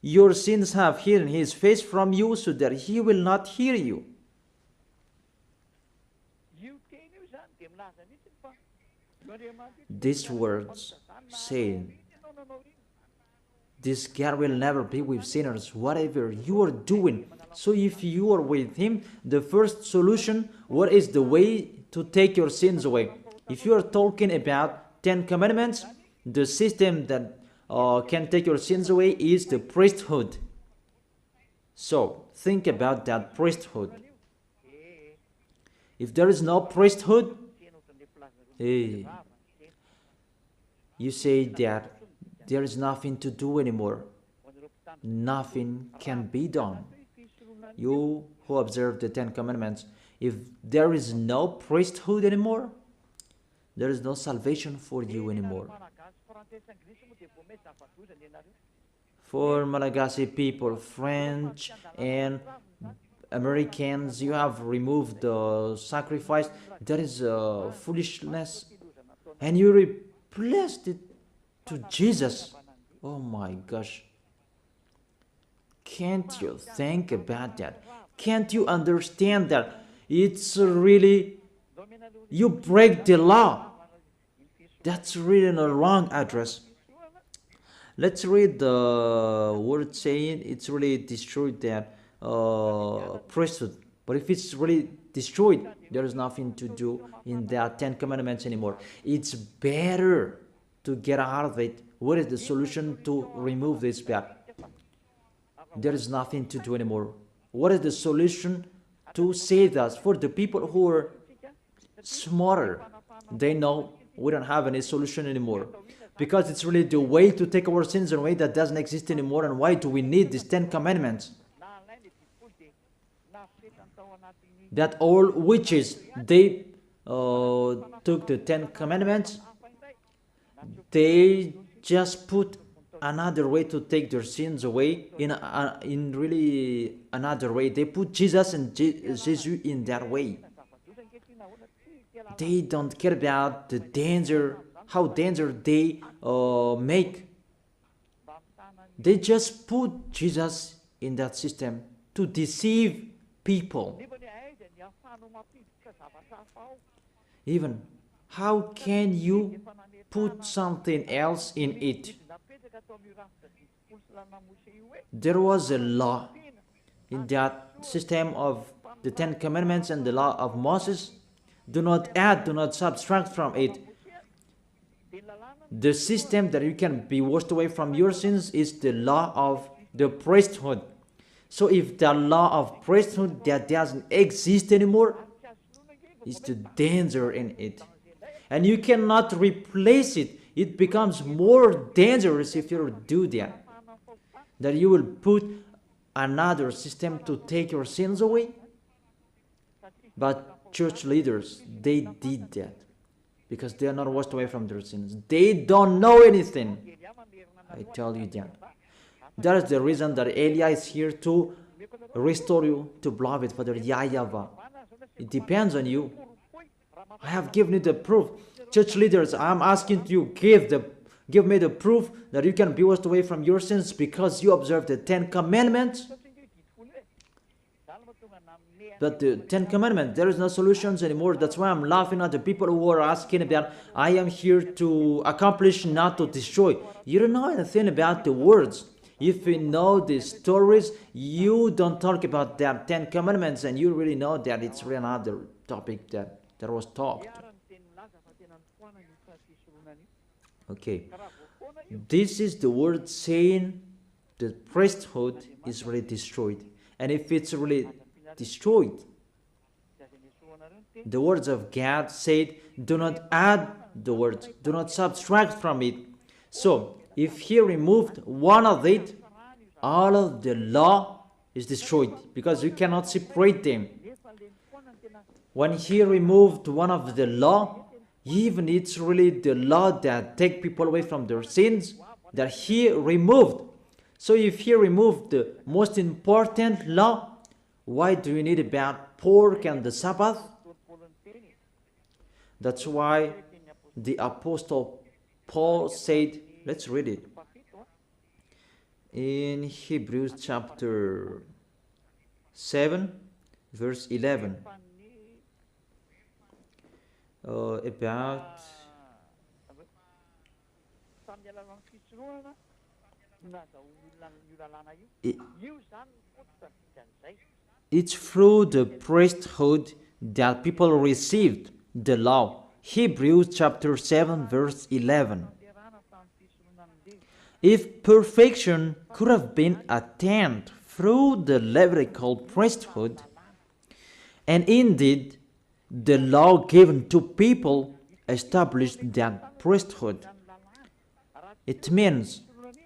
Your sins have hidden his face from you, so that he will not hear you. These words saying, this God will never be with sinners, whatever you are doing. So if you are with him, the first solution, what is the way to take your sins away? If you are talking about 10 commandments, the system that can take your sins away is the priesthood. So think about that priesthood. If there is no priesthood, you say that there is nothing to do anymore. Nothing can be done. You who observe the 10 commandments, if there is no priesthood anymore, there is no salvation for you anymore. For Malagasy people, French and Americans, you have removed the sacrifice. That is foolishness. And you replaced it to Jesus. Oh my gosh. Can't you think about that? Can't you understand that? It's really, you break the law. That's really a wrong address. Let's read the word saying it's really destroyed that priesthood. But if it's really destroyed, there is nothing to do in that 10 commandments anymore. It's better to get out of it. What is the solution to remove this bad? There is nothing to do anymore. What is the solution to save us? For the people who are smarter, they know we don't have any solution anymore, because it's really the way to take our sins away that doesn't exist anymore. And why do we need these 10 commandments? That all witches, they took the 10 commandments, they just put another way to take their sins away in really another way. They put Jesus and Jesus in that way. They don't care about the danger, how danger they make. They just put Jesus in that system to deceive people. Even, how can you put something else in it? There was a law in that system of the 10 commandments and the law of Moses. Do not add, do not subtract from it. The system that you can be washed away from your sins is the law of the priesthood. So if the law of priesthood that doesn't exist anymore, is the danger in it. And you cannot replace it. It becomes more dangerous if you do that. That you will put another system to take your sins away. But church leaders, they did that because they are not washed away from their sins. They don't know anything. I tell you that. That is the reason that Elia is here to restore you to beloved Father YAHVAH. It depends on you. I have given you the proof. Church leaders, I am asking you, give the Give me the proof that you can be washed away from your sins because you observe the 10 Commandments. But the 10 Commandments, there is no solutions anymore. That's why I'm laughing at the people who are asking that I am here to accomplish, not to destroy. You don't know anything about the words. If you know the stories, you don't talk about the 10 Commandments, and you really know that it's really another topic that was talked. Okay. This is the word saying the priesthood is really destroyed. And if it's really destroyed, the words of God said, do not add the words, do not subtract from it. So, if he removed one of it, all of the law is destroyed because you cannot separate them. When he removed one of the law, even it's really the law that take people away from their sins that he removed. So if he removed the most important law, why do you need about pork and the Sabbath? That's why the Apostle Paul said, let's read it. In Hebrews chapter 7, verse 11. About it's through the priesthood that people received the law. Hebrews chapter 7 verse 11. If perfection could have been attained through the Levitical priesthood, and indeed the law given to people established that priesthood, it means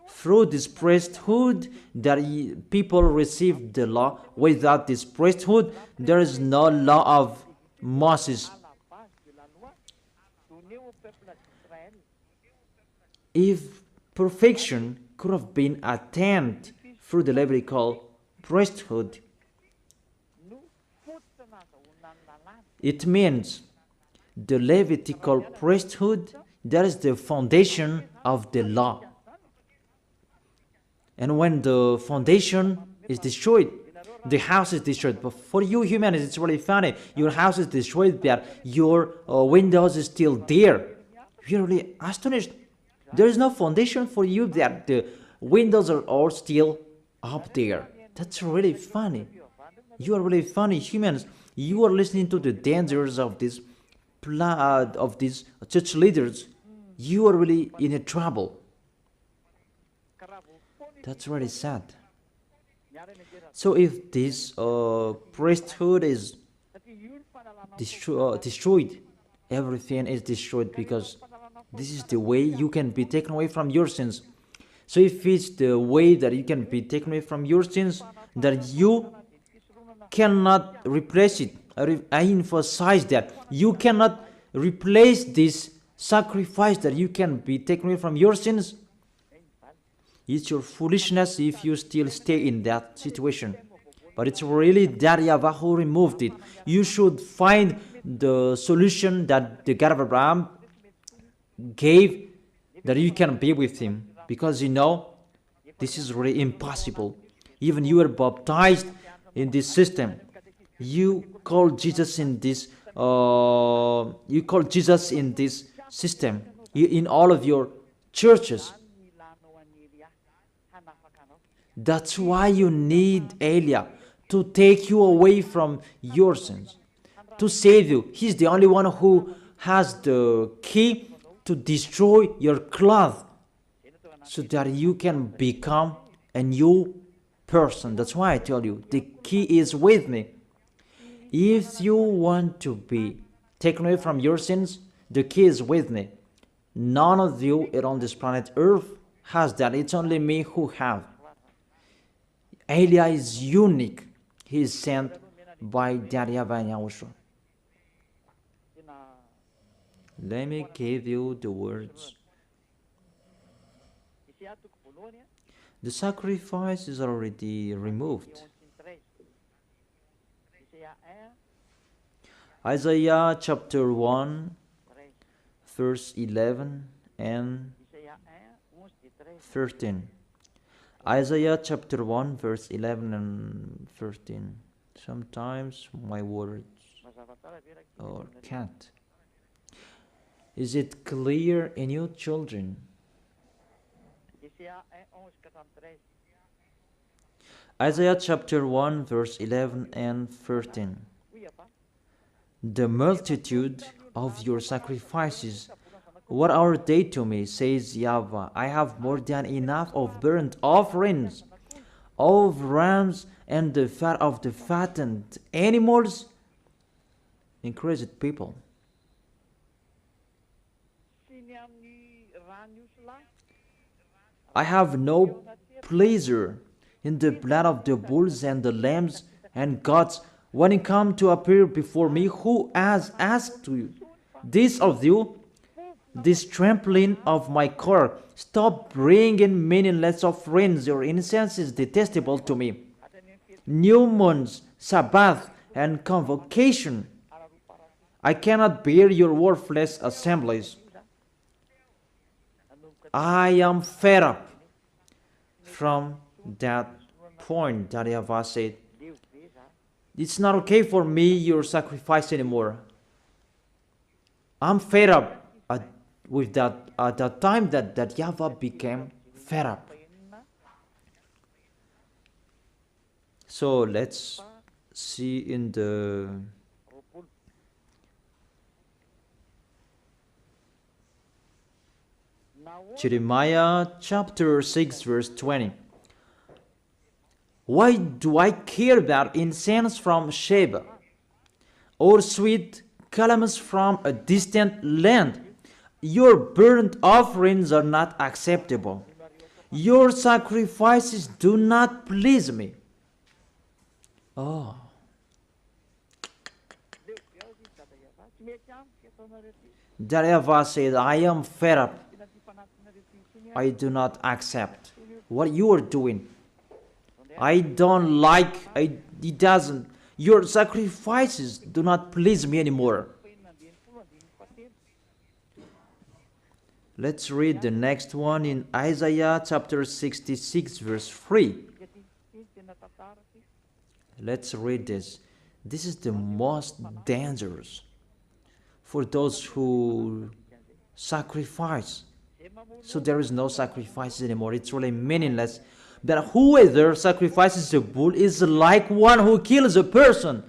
through this priesthood that people received the law. Without this priesthood, there is no law of Moses. If perfection could have been attained through the Levitical priesthood, it means the Levitical priesthood, that is the foundation of the law. And when the foundation is destroyed, the house is destroyed. But for you humans, it's really funny. Your house is destroyed, but your windows is still there. You're really astonished. There is no foundation for you that the windows are all still up there. That's really funny. You are really funny humans. You are listening to the dangers of this of these church leaders. You are really in a trouble. That's really sad. So if this priesthood is destroyed, everything is destroyed, because this is the way you can be taken away from your sins. So if it's the way that you can be taken away from your sins, that you cannot replace it. I emphasize that. You cannot replace this sacrifice that you can be taken away from your sins. It's your foolishness if you still stay in that situation. But it's really that YAHVAH who removed it. You should find the solution that the God of Abraham gave, that you can be with him. Because you know, this is really impossible. Even you are baptized in this system. You call Jesus in this system, in all of your churches. That's why you need Elia to take you away from your sins, to save you. He's the only one who has the key to destroy your cloth, so that you can become a new person. That's why I tell you, the key is with me. If you want to be taken away from your sins, the key is with me. None of you on this planet Earth has that. It's only me who have. Elia is unique. He is sent by YAHVAH and YAHOSHUAH. Let me give you the words. The sacrifice is already removed. Isaiah chapter 1, verse 11 and 13. Isaiah chapter 1 verse 11 and 13. Sometimes my words or can't. Is it clear in you, children? Isaiah chapter 1 verse 11 and 13. The multitude of your sacrifices, what are they to me, says YAHVAH? I have more than enough of burnt offerings, of rams and the fat of the fattened animals. Encouraged people. I have no pleasure in the blood of the bulls and the lambs and goats. When you come to appear before me, who has asked you this of you? This trampling of my core. Stop bringing meaningless offerings. Your incense is detestable to me. New moons, Sabbath, and convocation. I cannot bear your worthless assemblies. I am fed up. From that point, that YAHVAH said, it's not okay for me, your sacrifice anymore. I'm fed up with that at that time that YAHVAH became fed up. So let's see in the Jeremiah chapter 6 verse 20. Why do I care about incense from Sheba, or sweet calamus from a distant land? Your burnt offerings are not acceptable. Your sacrifices do not please me. Oh. That YAHVAH said, I am fed up. I do not accept what you are doing. I don't like, it doesn't. Your sacrifices do not please me anymore. Let's read the next one in Isaiah chapter 66 verse 3. Let's read this. This is the most dangerous for those who sacrifice. So there is no sacrifices anymore. It's really meaningless. But whoever sacrifices a bull is like one who kills a person.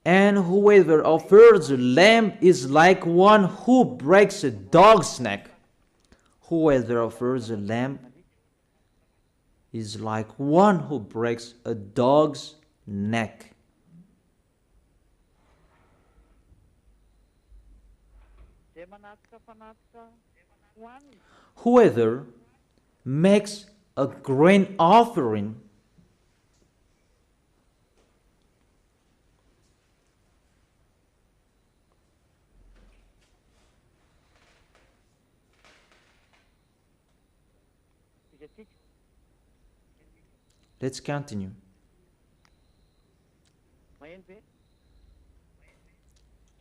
And whoever offers a lamb is like one who breaks a dog's neck. Whoever offers a lamb is like one who breaks a dog's neck. Whoever makes a grain offering Let's continue.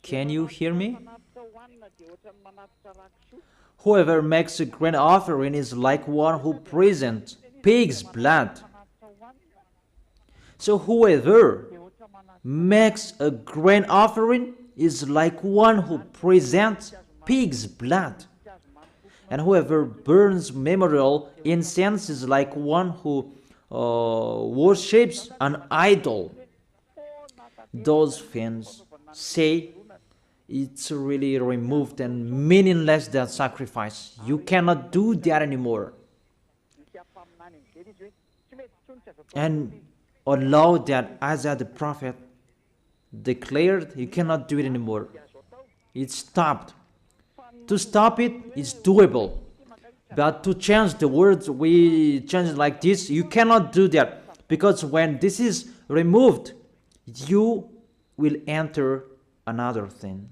Can you hear me? Whoever makes a grain offering is like one who presents pig's blood. So whoever makes a grain offering is like one who presents pig's blood. And whoever burns memorial incense is like one who worships an idol. Those fans say it's really removed and meaningless, that sacrifice. You cannot do that anymore. And allow that Isaiah the prophet declared, you cannot do it anymore. It stopped. To stop it is doable. But to change the words, we change it like this. You cannot do that. Because when this is removed, you will enter another thing.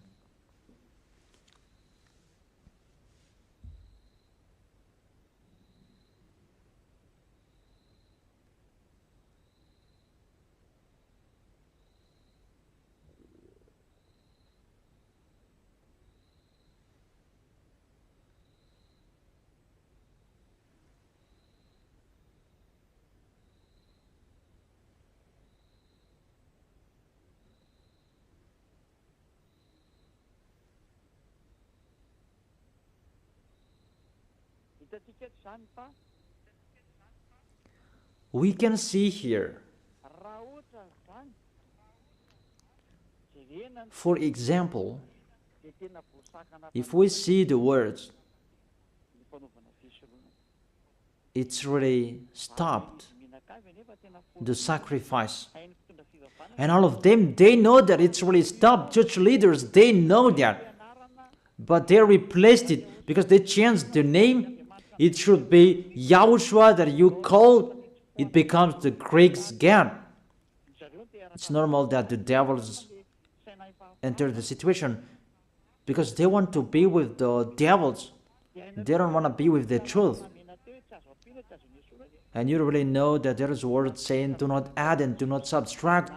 We can see here, for example, if we see the words, it's really stopped the sacrifice. And all of them, they know that it's really stopped. Church leaders, they know that. But they replaced it because they changed the name. It should be YAHOSHUAH that you call. It becomes the Greek's God. It's normal that the devils enter the situation because they want to be with the devils. They don't want to be with the truth. And you really know that there is a word saying, do not add and do not subtract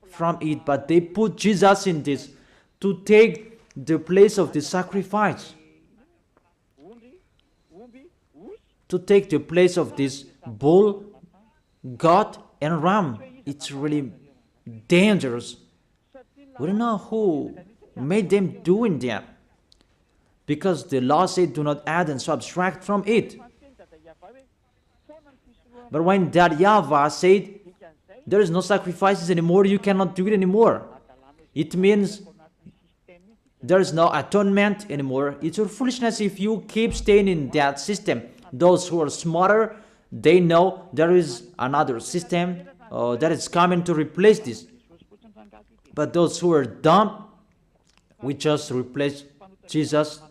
from it. But they put Jesus in this to take the place of the sacrifice. To take the place of this bull, goat, and ram. It's really dangerous. We don't know who made them doing that. Because the law said, do not add and subtract from it. But when that YAHVAH said, there is no sacrifices anymore, you cannot do it anymore. It means there is no atonement anymore. It's your foolishness if you keep staying in that system. Those who are smarter, they know there is another system that is coming to replace this. But those who are dumb, we just replace Jesus.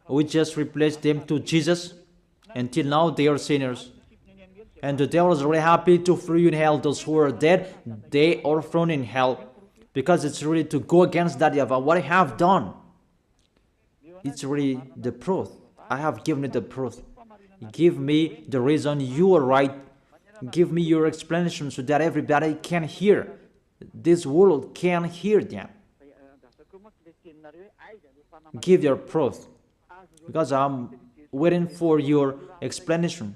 We just replace them to Jesus. Until now, they are sinners. And the devil is really happy to throw you in hell. Those who are dead, they are thrown in hell. Because it's really to go against that YAHVAH. What I have done, it's really the proof. I have given it the proof. Give me the reason you are right. Give me your explanation so that everybody can hear. This world can hear them. Give your proof. Because I'm waiting for your explanation.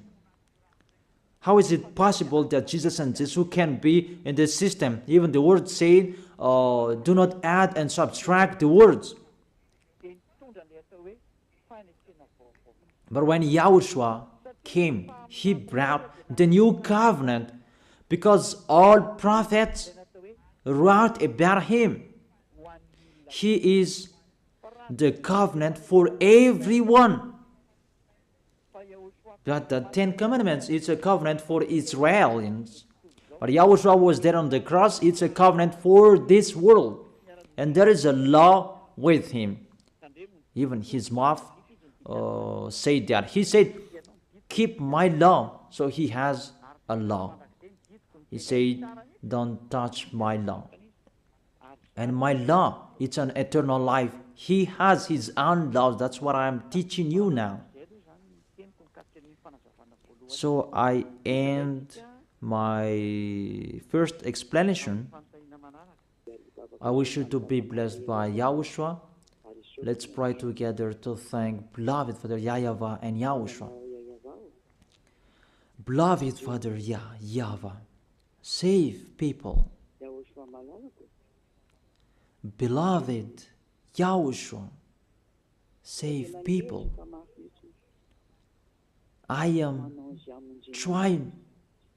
How is it possible that Jesus and Jesus can be in this system? Even the word saying, do not add and subtract the words. But when YAHOSHUAH came, he brought the new covenant because all prophets wrote about him. He is the covenant for everyone. But the Ten Commandments, it's a covenant for Israelians. But YAHOSHUAH was there on the cross, it's a covenant for this world. And there is a law with him. Even his mouth said that. He said, keep my law. So he has a law. He said, don't touch my law. And my law, it's an eternal life. He has his own laws. That's what I'm teaching you now. So I end my first explanation. I wish you to be blessed by YAHOSHUAH. Let's pray together to thank beloved Father YAHVAH and YAHOSHUAH. Beloved Father YAHVAH, save people. Beloved YAHOSHUAH, save people. I am trying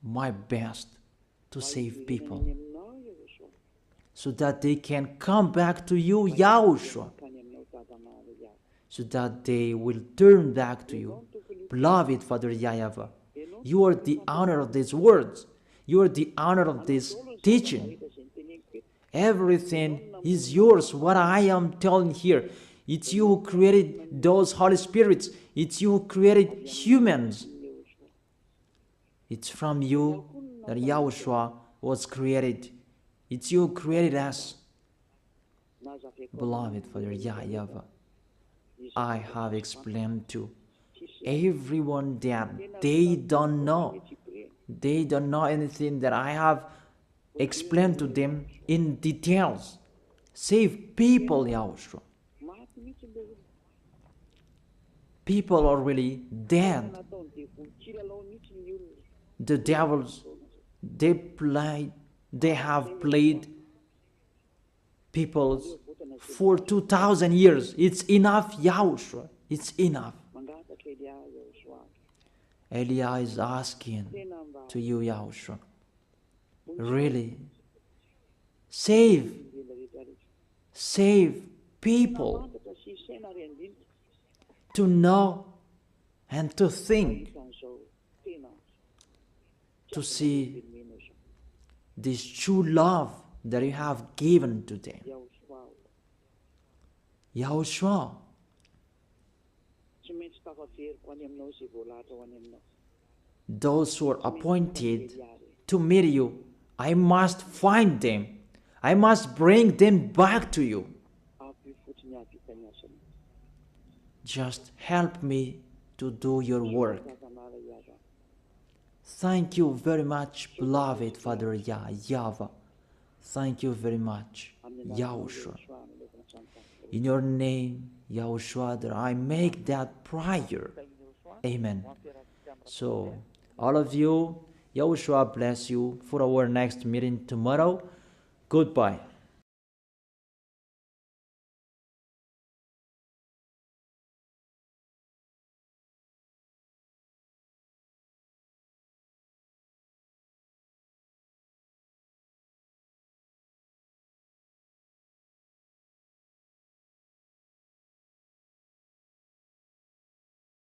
my best to save people so that they can come back to you, YAHOSHUAH, so that they will turn back to you. Beloved Father YAHVAH, you are the honor of these words. You are the honor of this teaching. Everything is yours, what I am telling here. It's you who created those Holy Spirits. It's you who created humans. It's from you that YAHOSHUAH was created. It's you who created us. Beloved Father YAHVAH, I have explained to everyone that they don't know. They don't know anything that I have explained to them in details. Save people, YAHOSHUAH. People are really dead. The devils, they have played people for 2,000 years. It's enough, YAHOSHUAH. It's enough. Elia is asking to you, Yahushua, really, save people to know and to think, to see this true love that you have given to them. Yahushua, those who are appointed to meet you, I must find them. I must bring them back to you. Just help me to do your work. Thank you very much, beloved Father YAHVAH. Thank you very much, Yahushua. In your name, Yahushua, that I make that prayer. Amen. So, all of you, Yahushua bless you for our next meeting tomorrow. Goodbye.